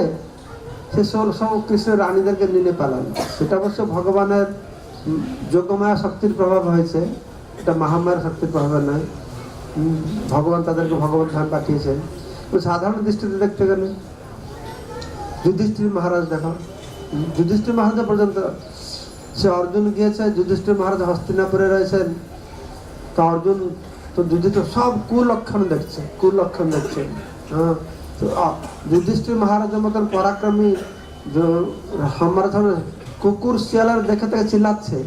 সে সব কৃষ্ণের রানীদেরকে নিয়ে পালাল। সেটা অবশ্য ভগবানের যোগমায়া শক্তির প্রভাব হয়েছে, এটা মহামায়ার শক্তির প্রভাবে নয়। ভগবান তাদেরকে ভগবত ধান পাঠিয়েছেন। সাধারণ দৃষ্টিতে দেখতে গেলে যুধিষ্ঠির মহারাজ দেখো, যুধিষ্ঠির মহারাজ পর্যন্ত সে অর্জুন গিয়েছে, যুধিষ্ঠির মহারাজ হস্তিনাপুরে রয়েছেন। তো অর্জুন তো যুধিষ্ঠির সব কুলক্ষণ দেখছে, কুলক্ষণ দেখছে। হ্যাঁ, তো যুধিষ্ঠির মহারাজের মতন পরাক্রমী আমার ধরনের কুকুর শিয়ালের দেখে থেকে চিল্লাচ্ছে,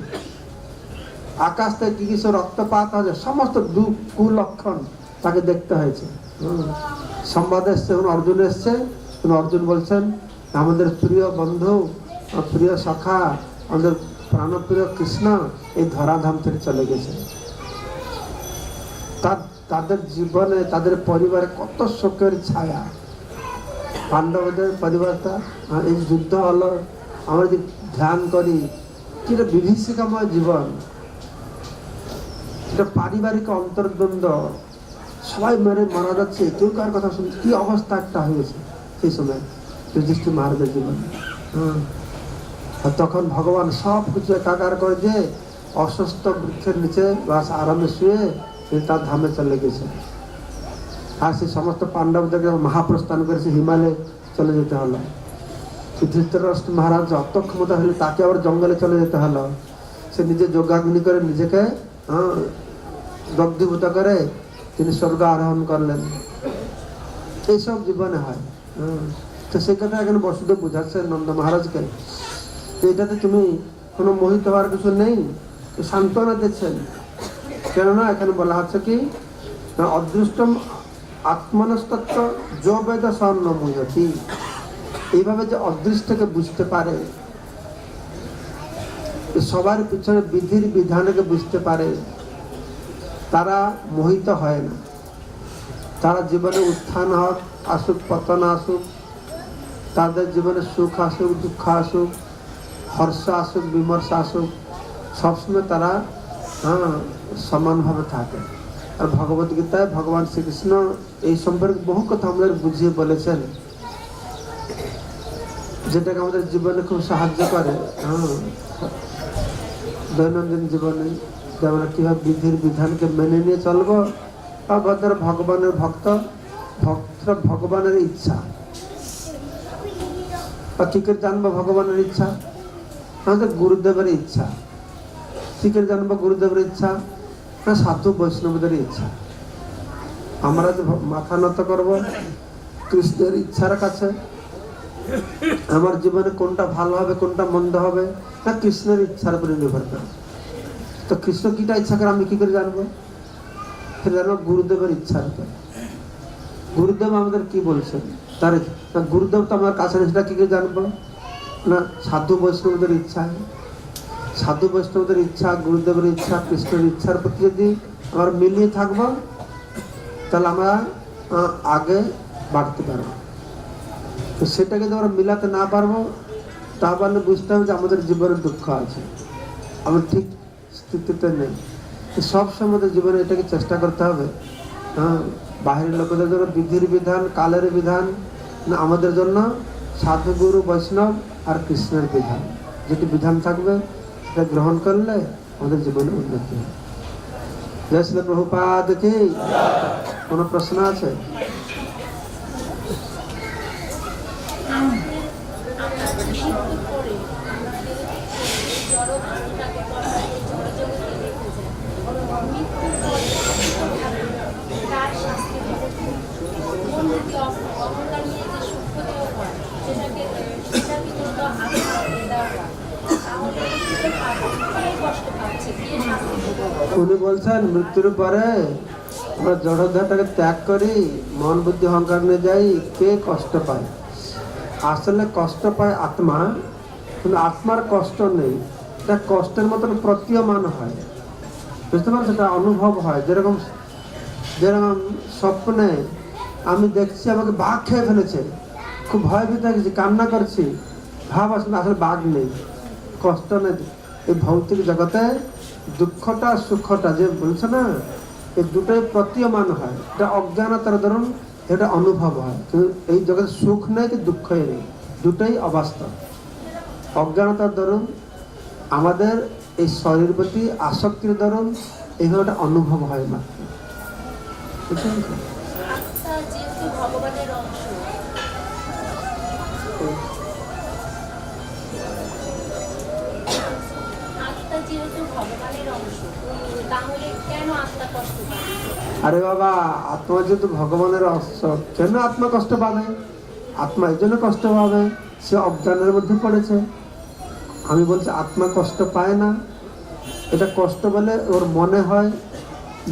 আকাশ থেকে কি কিছু রক্তপাত হয়েছে, সমস্ত কুলক্ষণ তাকে দেখতে হয়েছে। সংবাদ এসছে, অর্জুন এসছে, অর্জুন বলছেন আমাদের প্রিয় বন্ধু, প্রিয় সখা, আমাদের প্রাণপ্রিয় কৃষ্ণ এই ধরাধাম থেকে চলে গেছে। তাদের জীবনে তাদের পরিবারে কত শোকের ছায়া। পাণ্ডবদের পরিবারটা এই যুদ্ধ হলো, আমরা যদি ধ্যান করি এটা বিভীষিকাময় জীবন, এটা পারিবারিক অন্তর্দ্বন্দ্ব, সবাই মারা যাচ্ছে, কেউ কার কথা শুনছে, কি অবস্থা একটা হয়েছে সেই সময় যুধিষ্ঠির মহারাজের জীবনে। আর তখন ভগবান সব কিছু একাকার করে দিয়ে অসুস্থ বৃক্ষের নিচে বাস আরামে শুয়ে তার ধামে চলে গেছে। আর সে সমস্ত পাণ্ডবদেরকে মহাপ্রস্থান করেছে, হিমালয়ে চলে যেতে হলো। ধৃতরাষ্ট্র মহারাজ অত ক্ষমতা হলে তাকে আবার জঙ্গলে চলে যেতে হলো। সে নিজে যোগাগ্নি করে নিজেকে দগ্ধীভূত করে তিনি স্বর্গ আরোহণ করলেন। এইসব জীবনে হয়। তো সেই কথা এখানে বসুদেব বুঝাচ্ছে নন্দ মহারাজকে, এটাতে তুমি কোনো মোহিত হওয়ার কিছু নেই, সান্ত্বনা দিচ্ছেন। কেননা এখানে বলা হচ্ছে কি, অদৃষ্টম আত্মনস্তত্ব যো বেদ স্বর্ণ মুহতি, এইভাবে যে অদৃষ্টকে বুঝতে পারে, সবার পিছনে বিধির বিধানকে বুঝতে পারে, তারা মোহিত হয় না। তারা জীবনে উত্থান হোক আসুক, পতন আসুক, তাদের জীবনে সুখ আসুক দুঃখ আসুক, হর্ষ আসুক বিমর্ষ আসুক, সবসময় তারা সমানভাবে থাকে। আর ভগবত গীতায় ভগবান শ্রীকৃষ্ণ এই সম্পর্কে বহু কথা আমাদের বুঝিয়ে বলেছেন, যেটাকে আমাদের জীবনে খুব সাহায্য করে। দৈনন্দিন জীবনে যে আমরা কীভাবে বিধির বিধানকে মেনে নিয়ে চলবো, আমাদের ভগবানের ভক্তরা ভগবানের ইচ্ছা বা কী করে জানবো ভগবানের ইচ্ছা, আমাদের গুরুদেবের ইচ্ছা। কী করে জানবো গুরুদেবের ইচ্ছা, না সাধু বৈষ্ণবদের ইচ্ছা। আমরা যে মাথা নত করবো কৃষ্ণের ইচ্ছার কাছে, আমার জীবনে কোনটা ভালো হবে কোনটা মন্দ হবে, না কৃষ্ণের ইচ্ছার উপরে নির্ভর করে। তো কৃষ্ণ কিটা ইচ্ছা করে আমি কি করে জানবো? জানবো গুরুদেবের ইচ্ছার উপরে। গুরুদেব আমাদের কি বলছেন, তার গুরুদেব তো আমার কাছে, সেটা কি করে জানবো? না সাধু বৈষ্ণবদের ইচ্ছা। সাধু বৈষ্ণবদের ইচ্ছা, গুরুদেবের ইচ্ছা, কৃষ্ণের ইচ্ছার প্রতি যদি আমরা মিলিয়ে থাকবো, তাহলে আমরা আগে বাড়তে পারবো। তো সেটাকে যদি আমরা মিলাতে না পারবো, তাহলে বুঝতে হবে যে আমাদের জীবনে দুঃখ আছে, আমরা ঠিক স্থিতিতে নেই। সব সময় জীবনে এটাকে চেষ্টা করতে হবে। বাহিরের লোকেদের জন্য বিধির বিধান, কালের বিধান, না আমাদের জন্য সাধু গুরু বৈষ্ণব আর কৃষ্ণের বিধান, যেটি বিধান থাকবে সেটা গ্রহণ করলে আমাদের জীবনে উন্নতি হবে। জয় শ্রী প্রভুপাদ কি। কোনো প্রশ্ন আছে? উনি বলছেন মৃত্যুর পরে আমরা জড়তাটাকে ত্যাগ করি, মন বুদ্ধি অহংকার নিয়ে যাই, কে কষ্ট পায়? আসলে কষ্ট পায় আত্মা, কিন্তু আত্মার কষ্ট নেই, এটা কষ্টের মতন প্রতীয়মান হয়। বুঝতে পারছো? সেটা অনুভব হয়। যেরকম স্বপ্নে আমি দেখছি আমাকে বাঘ খেয়ে ফেলেছে, খুব ভয়ভীত হয়ে গেছি, কান্না করছি, ভাব আসলে আসলে বাঘ নেই, কষ্ট নেই। এই ভৌতিক জগতে দুঃখটা সুখটা যে বলছে না, এই দুটোই প্রতীয়মান হয়। এটা অজ্ঞানতার দরুন এটা অনুভব হয়, কিন্তু এই জগতে সুখ নেই কি দুঃখই নেই, দুটোই অবাস্তব। অজ্ঞানতার দরুন আমাদের এই শরীর প্রতি আসক্তির দরুন এইভাবে একটা অনুভব হয় মাত্র। ভগবানের অংশ, তাহলে কেন আত্মা কষ্ট পায়? আরে বাবা, আত্মা যেহেতু ভগবানের অংশ, কেন আত্মা কষ্ট পাবে? আত্মা এই জন্য কষ্ট পাবে, সে অজ্ঞানের মধ্যে পড়েছে। আমি বলছি আত্মা কষ্ট পায় না, এটা কষ্ট বলে ওর মনে হয়,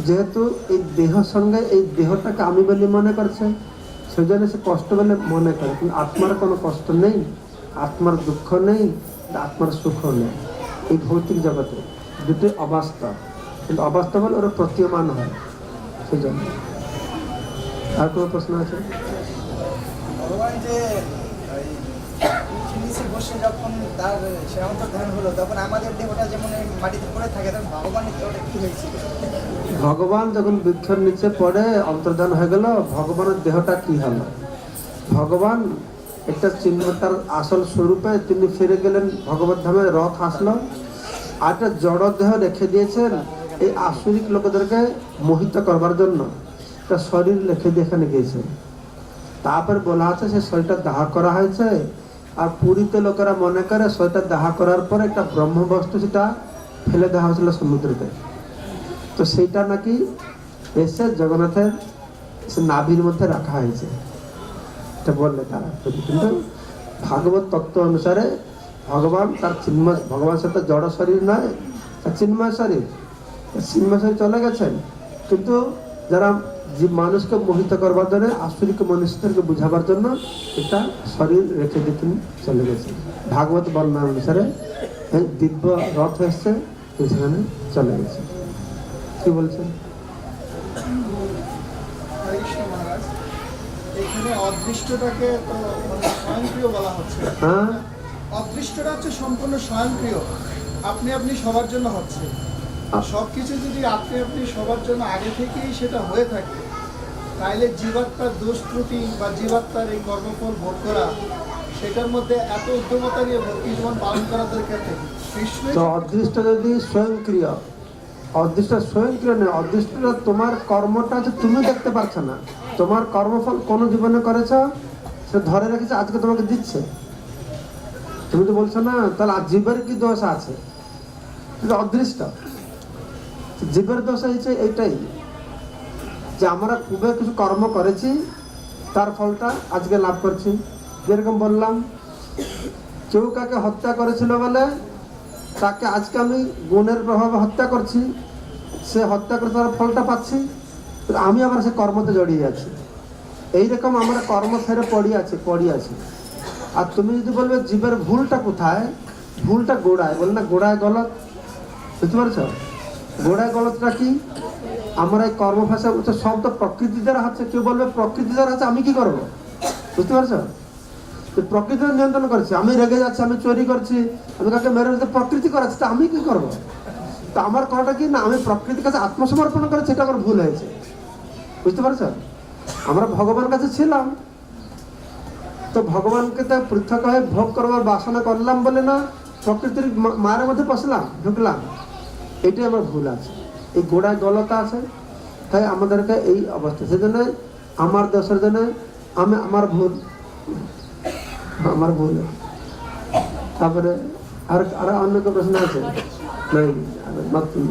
যেহেতু এই দেহের সঙ্গে এই দেহটাকে আমি বলে মনে করছে, সেই জন্য সে কষ্ট বলে মনে করে। কিন্তু আত্মার কোনো কষ্ট নেই, আত্মার দুঃখ নেই, আত্মার সুখ নেই। এই ভৌতিক জগতে দুটি অবাস্তব, কিন্তু অবাস্তব হলে ওরা প্রতীয়মান হয়, সেই জন্য। আর কোনো প্রশ্ন আছে? ভগবান যে নিচে বসে যখন তার সেরকম ধ্যান হলো, তখন আমাদের দেহটা যেমন মাটিতে পড়ে থাকে, তখন ভগবানের দেহটা কি হয়েছিল? ভগবান যখন বৃক্ষের নিচে পড়ে অন্তর্ধান হয়ে গেল, ভগবানের দেহটা কি হলো? ভগবান একটা চিহ্ন, তার আসল স্বরূপে তিনি ফিরে গেলেন ভগবত ধামে, রথ আসলো, আর একটা জড় দেহ রেখে দিয়েছেন এই আসরিক লোকদেরকে মোহিত করবার জন্য। একটা শরীর রেখে দিয়ে এখানে গিয়েছেন। তারপর বলা আছে সে শরীরটা দাহ করা হয়েছে, আর পুরীতে লোকেরা মনে করে শরীরটা দাহ করার পর একটা ব্রহ্মবস্তু সেটা ফেলে দেওয়া হয়েছিল সমুদ্রতে। তো সেইটা নাকি এসে জগন্নাথের নাভির মধ্যে রাখা হয়েছে, এটা বললে তারা। কিন্তু ভাগবত তত্ত্ব অনুসারে ভগবান তার চিন্ময়, ভগবান সাথে জড় শরীর নয়, তার চিন্ময় শরীর, চিন্ময় শরীর চলে গেছেন। কিন্তু যারা যে মানুষকে মোহিত করবার জন্য, আসরিক মনুষ্যদেরকে বুঝাবার জন্য এটা শরীর রেখে দিয়ে তিনি চলে গেছেন। ভাগবত বর্ণনা অনুসারে দিব্য রথ এসছে, সেখানে চলে গেছে। কি বলছেন? মহারাজ, এখানে অদৃষ্টটাকে তো মানে স্বয়ংক্রিয় বলা হচ্ছে। হ্যাঁ, অদৃষ্টটা হচ্ছে সম্পূর্ণ স্বয়ংক্রিয়, আপনি আপনি সবার জন্য হচ্ছে। সবকিছু যদি আপনি আপনি সবার জন্য আগে থেকেই সেটা হয়ে থাকে, তাইলে জীবাত্মার দোষ ত্রুটি বা জীবাত্মার এই কর্মফল ভোগ করা, সেটার মধ্যে এত উদ্যমতা নিয়ে ভক্তি জীবন পালন করা দরকার থেকে অদৃষ্ট যদি স্বয়ংক্রিয়, অদৃষ্ট স্বয়ংক্রিয় নয়, অদৃষ্টটা তোমার কর্মটা যে তুমি দেখতে পারছো না, তোমার কর্মফল কোন জীবনে করেছ সে ধরে রেখেছে, আজকে তোমাকে দিচ্ছে, তুমি তো বলছো না, তাহলে জীবের কি দোষ আছে? অদৃষ্ট জীবের দোষ হয়েছে এইটাই যে আমরা পূর্বে কিছু কর্ম করেছি, তার ফলটা আজকে লাভ করছি। যেরকম বললাম, কেউ কাকে হত্যা করেছিল বলে তাকে আজকে আমি গুণের প্রভাবে হত্যা করছি, সে হত্যা করে তার ফলটা পাচ্ছি, আমি আবার সে কর্মতে জড়িয়ে আছি। এইরকম আমরা কর্ম ফেরে পড়ি আছি। আর তুমি যদি বলবে জীবের ভুলটা কোথায়, ভুলটা গোড়ায়, বল না গোড়ায় গলত, বুঝতে পারছো? গোড়ায় গলতটা কি? আমরা এই কর্মভাষা সব তো প্রকৃতি দ্বারা হচ্ছে। কেউ বলবে প্রকৃতি দ্বারা হচ্ছে, আমি কি করবো? বুঝতে পারছো? প্রকৃতি নিয়ন্ত্রণ করছি, আমি রেগে যাচ্ছি, আমি চুরি করছি, আমি কাকে মেরে প্রকৃতি করাচ্ছি, তা আমি কি করবো? তো আমার করাটা কি না, আমি প্রকৃতির কাছে আত্মসমর্পণ করেছি, সেটা আমার ভুল হয়েছে। বুঝতে পারছো? আমরা ভগবানের কাছে ছিলাম, তো ভগবানকে তো পৃথক হয়ে ভোগ করবার বাসনা করলাম বলে না প্রকৃতির মায়ের মধ্যে ঢুকলাম, এটাই আমার ভুল আছে, এই গোড়ায় গলতা আছে। তাই আমাদেরকে এই অবস্থা, সেজন্য আমার দোষের জন্য আমার ভুল। তারপরে আর অন্য কেউ প্রশ্ন আছে? নতুন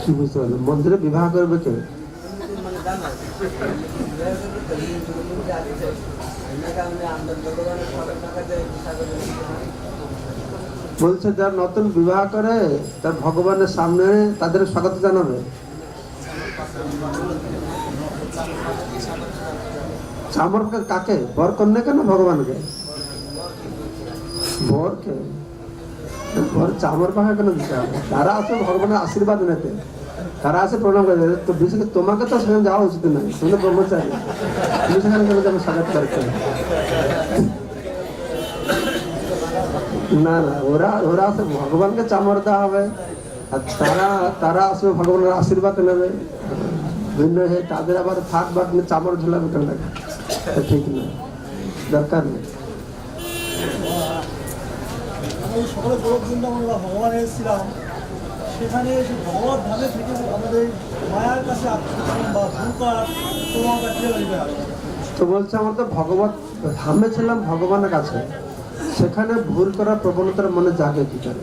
কি বুঝতে পারলাম? মন্দিরে বিবাহ করবে কে? বলছে যারা নতুন বিবাহ করে তার ভগবানের সামনে তাদের স্বাগত জানাবে। চামর কাকে? বর কন্যাকে না ভগবানকে? বরকে। বর চামর পাখা কেন দিতে হবে? তারা আছে ভগবানের আশীর্বাদ নিতে, তারা আছে প্রণাম করে। তো বিশেষ করে তোমাকে তো সেখানে যাওয়া উচিত নয়, তুমি ব্রহ্মচারী, তুমি সেখানে কেন যাবে স্বাগত করতে? না না, ওরা আছে ভগবানকে চামর দেওয়া হবে, আর তারা আসবে ভগবানের আশীর্বাদ নেবে। ভিন্ন হয়ে তাদের আবার থাক বাদ নিয়ে চামর ঝোলাবে কেন? ঠিক না, দরকার নেই। সকলে আমরা ভগবান এসেছিলাম, সেখানে ভগবত ধামে থেকে আমাদের মায়ার কাছে বা তো বলছে আমরা তো ভগবত ধামে ছিলাম, ভগবানের কাছে, সেখানে ভুল করার প্রবণতার মনে জাগে কি করে?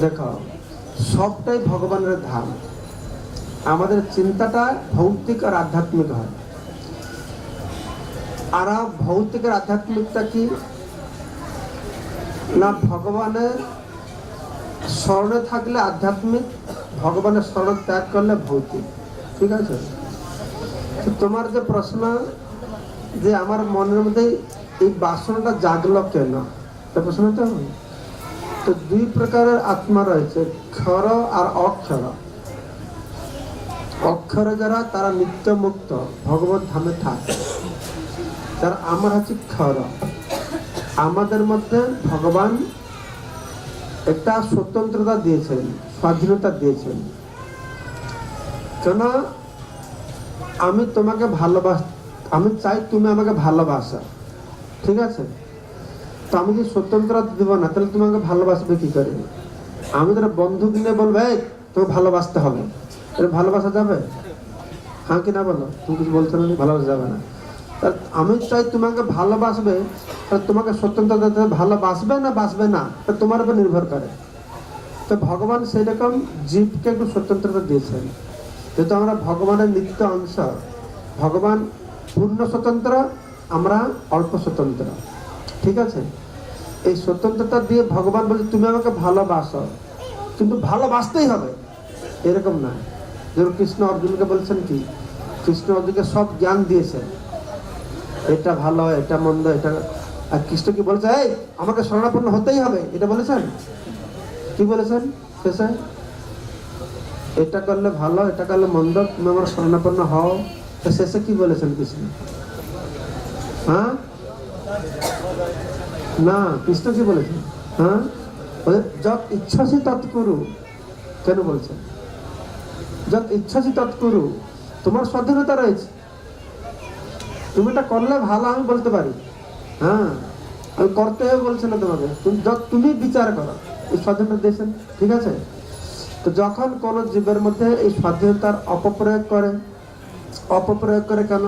দেখো, সবটাই ভগবানের ধাম। আমাদের চিন্তাটা ভৌতিক আর আধ্যাত্মিক হয়। আর ভৌতিক আর আধ্যাত্মিকটা কি না, ভগবানের স্মরণে থাকলে আধ্যাত্মিক, ভগবানের স্মরণ ত্যাগ করলে ভৌতিক। ঠিক আছে? তো তোমার যে প্রশ্ন যে আমার মনের মধ্যে এই বাসনাটা জাগলো কেন, এটা প্রশ্নটা। তো দুই প্রকারের আত্মা রয়েছে, ক্ষর আর অক্ষর। অক্ষরে যারা, তারা নিত্য মুক্ত, ভগবত ধামে থাকে। যারা আমার হচ্ছে ক্ষর, আমাদের মধ্যে ভগবান একটা স্বতন্ত্রতা দিয়েছেন, স্বাধীনতা দিয়েছেন। কেন? আমি তোমাকে আমি চাই তুমি আমাকে ভালোবাসো, ঠিক আছে? তো আমি যদি স্বতন্ত্রতা দিব না, তাহলে তোমাকে ভালোবাসবে কি করে? আমি তোর বন্ধু কিনে বলবে এই তোকে ভালোবাসতে হবে, এটা ভালোবাসা যাবে? হ্যাঁ কি না বলো? তুমি কিছু বলছো না, ভালোবাসা যাবে না। আমি চাই তোমাকে ভালোবাসবে, তোমাকে স্বতন্ত্রতা দিতে, ভালোবাসবে না বাসবে না তা তোমার উপর নির্ভর করে। তো ভগবান সেই রকম জীবকে একটু স্বতন্ত্রতা দিয়েছেন, যেহেতু আমরা ভগবানের নিত্য অংশ। ভগবান পূর্ণ স্বতন্ত্র, আমরা অল্প স্বতন্ত্র, ঠিক আছে? এই স্বতন্ত্রতা দিয়ে ভগবান বলছে তুমি আমাকে ভালোবাসো, কিন্তু ভালোবাসতেই হবে এরকম না। যেমন কৃষ্ণ অর্জুনকে বলছেন কি, কৃষ্ণ অর্জুনকে সব জ্ঞান দিয়েছেন, এটা ভালো এটা মন্দ এটা। আর কৃষ্ণ কি বলেছে, এই আমাকে শরণাপন্ন হতেই হবে, এটা বলেছেন? কি বলেছেন শেষে? এটা করলে ভালো এটা করলে মন্দ, তুমি আমার শরণাপন্ন হও। তো শেষে কি বলেছেন কৃষ্ণ? হ্যাঁ না, কৃষ্ণ কি বলেছেন? হ্যাঁ, যত ইচ্ছাসি তৎ করু। কেন বলছেন যত ইচ্ছাসি তৎ করু? তোমার স্বাধীনতা রয়েছে, তুমি এটা করলে ভালো আমি বলতে পারি, হ্যাঁ আমি করতে হবে বলছি না তোমাকে, তুমি বিচার করো, এই স্বাধীনতা দিয়েছেন, ঠিক আছে? তো যখন কোন জীবের মধ্যে এই স্বাধীনতার অপপ্রয়োগ করে কেন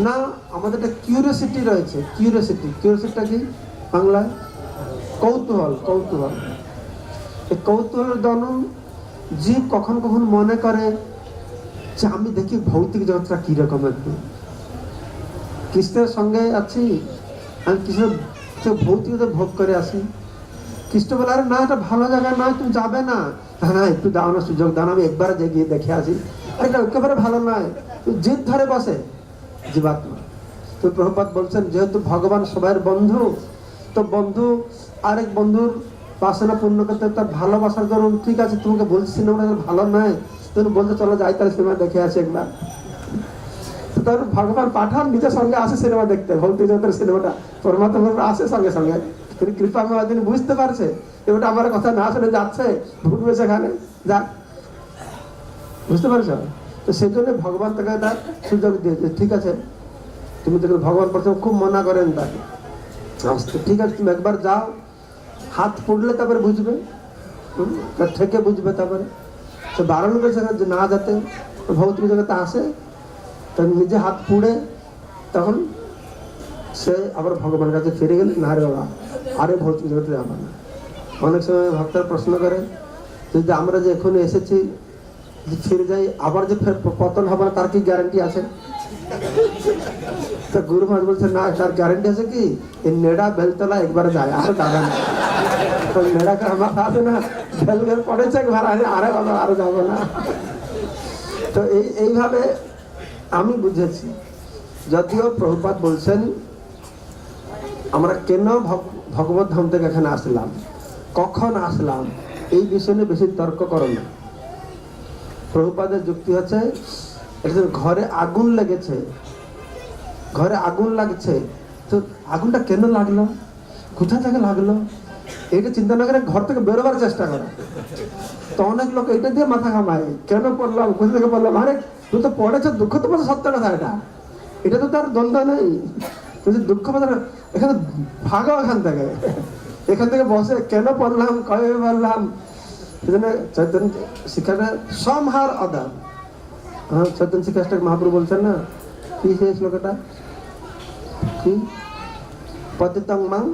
না? আমাদের একটা কিউরিওসিটি রয়েছে। কিউরিওসিটিটা কি বাংলায়? কৌতূহল। এই কৌতূহলের জন্য জীব কখন কখন মনে করে যে আমি দেখি ভৌতিক জগৎটা কিরকম। একটু কৃষ্ণের সঙ্গে আছি, আমি কৃষ্ণ ভৌতিকতা ভোগ করে আসি। কৃষ্ণ বলে আরে না, এটা ভালো জায়গা নয়, তুমি যাবে না। হ্যাঁ একটু দাও না, সুযোগ দাও না, আমি একবারে গিয়ে দেখে আসি। এটা একেবারে ভালো নয়, জিদ ধরে বসে জীবাত্মা। তো প্রভুপাদ বলছেন যেহেতু ভগবান সবাই বন্ধু, তো বন্ধু আরেক বন্ধুর বাসনা পূর্ণ করতে তার ভালোবাসার জন্য ঠিক আছে তোমাকে বলছি সিনেমাটা ভালো নয়, তুমি বলতে চলো যাই তাহলে সিনেমা দেখে আসি একবার। তার ভগবান পাঠান নিজের সঙ্গে আসে সিনেমা দেখতে, ভৌতিক জগতের সিনেমাটা পরমাত্মা আসে সঙ্গে সঙ্গে। তিনি কৃপা তিনি বুঝতে পারছে এবার আমার কথা না শুনে যাচ্ছে, ভুটবে সেখানে যাক, বুঝতে পারছো? তো সেই জন্য ভগবান তাকে একটা সুযোগ দিয়েছে, ঠিক আছে তুমি দেখো। ভগবান প্রথমে খুব মনা করেন তাকে, ঠিক আছে তুমি একবার যাও, হাত পড়লে তারপরে বুঝবে, থেকে বুঝবে। তারপরে তো বারণ করেছে যে না যাতে ভৌতিক জগতে আসে, নিজে হাত পুড়ে তখন সে আবার ভগবানের কাছে ফিরে গেলে না রে বাবা আরে ভৌতিক জগতে যাবো না। অনেক সময় ভক্তরা প্রশ্ন করে যদি আমরা যে এখন এসেছি ফিরে যাই আবার যে পতন হবে না তার কি গ্যারান্টি আছে? তো গুরু মহারাজ বলছে না, তার গ্যারান্টি আছে কি এই নেড়া বেলতলা একবারে যায় আর যাবে না। তো নেড়াকে আমার আছে না, বেল পড়েছে একবার আরে বাবা আরো যাবো না। তো এইভাবে আমি বুঝেছি। যদিও প্রভুপাদ বলছেন আমরা কেন ভগবত ধাম থেকে এখানে আসলাম, কখন আসলাম, এই বিষয় নিয়ে বেশি তর্ক করো না। প্রভুপাদের যুক্তি হচ্ছে ঘরে আগুন লাগছে, তো আগুনটা কেন লাগলো, কোথা থেকে লাগলো, এইটা চিন্তা না করে ঘর থেকে বেরোবার চেষ্টা করে। তো অনেক লোক এটা দিয়ে মাথা ঘামায়, কেন পড়লাম, কোথা থেকে পড়লাম। আরে তুই তো পড়েছো, দুঃখ তো পাচ্ছে সত্য কথা, এটা তো তার দ্বন্দ্ব নেই। তুই দুঃখ পাচ্ছে এখানে ভাগো, এখান থেকে বসে কেন পড়লাম, কবে পড়লাম। চৈতন্য শিক্ষাটা সমহার আদান, হ্যাঁ চৈতন্য শিক্ষাটা মহাপ্রভু বলছেন না, কি সেই শ্লোকটা কি পতিতং মাং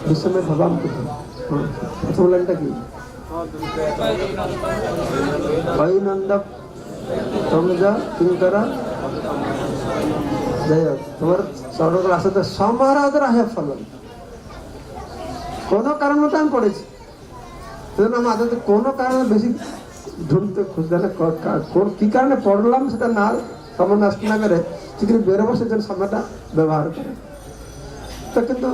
বিশ্বমে ভবাম কুতম। প্রথম লাইনটা কি নন্দ তোমরা কিঙ্করা, যাই হোক তোমার সর্বকাল আসতে সমারাধ রাহে ফলন। কোনো কারণ মতো আমি পড়েছি, সেজন্য আমাদের কোনো কারণে বেশি ঢুলতে খুঁজতে না কি কারণে পড়লাম সেটা না সময় নষ্ট না করে সেখানে বেরোবো সেজন্য সময়টা ব্যবহার করে। তো কিন্তু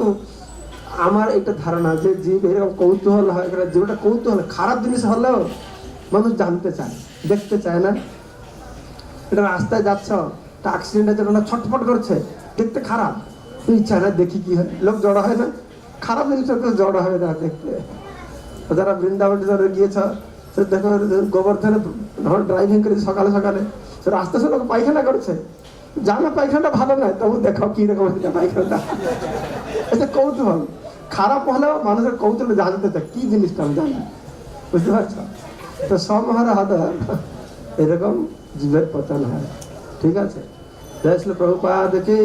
আমার একটা ধারণা যে জীব এরকম কৌতূহল হয়, জীবনটা কৌতূহল, খারাপ জিনিস হলেও মানুষ জানতে চায়, দেখতে চায় না। এটা রাস্তায় যাচ্ছ, একটা অ্যাক্সিডেন্টের জন্য ছটফট করছে, দেখতে খারাপ, তুই ইচ্ছা না দেখি কি হয়, লোক জড়ো হয় না, খারাপ জিনিসটা তো জড়ো হবে না দেখতে। যারা বৃন্দাবন গিয়েছ সে দেখো গোবর্ধনে ড্রাইভিং করে সকালে সকালে সে রাস্তা সে লোক পায়খানা করছে, জানা পায়খানাটা ভালো নয়, তবু দেখো কি রকম পায়খানাটা। এটা কৌতূহল, খারাপ হলেও মানুষের কৌতূহল জানতে চায় কি জিনিসটা আমি জানি, বুঝতে পারছ? তো সমহারা হাতে এরকম জীবের পতন হয়। ঠিক আছে, জয় শ্রী প্রভুপাদ কি।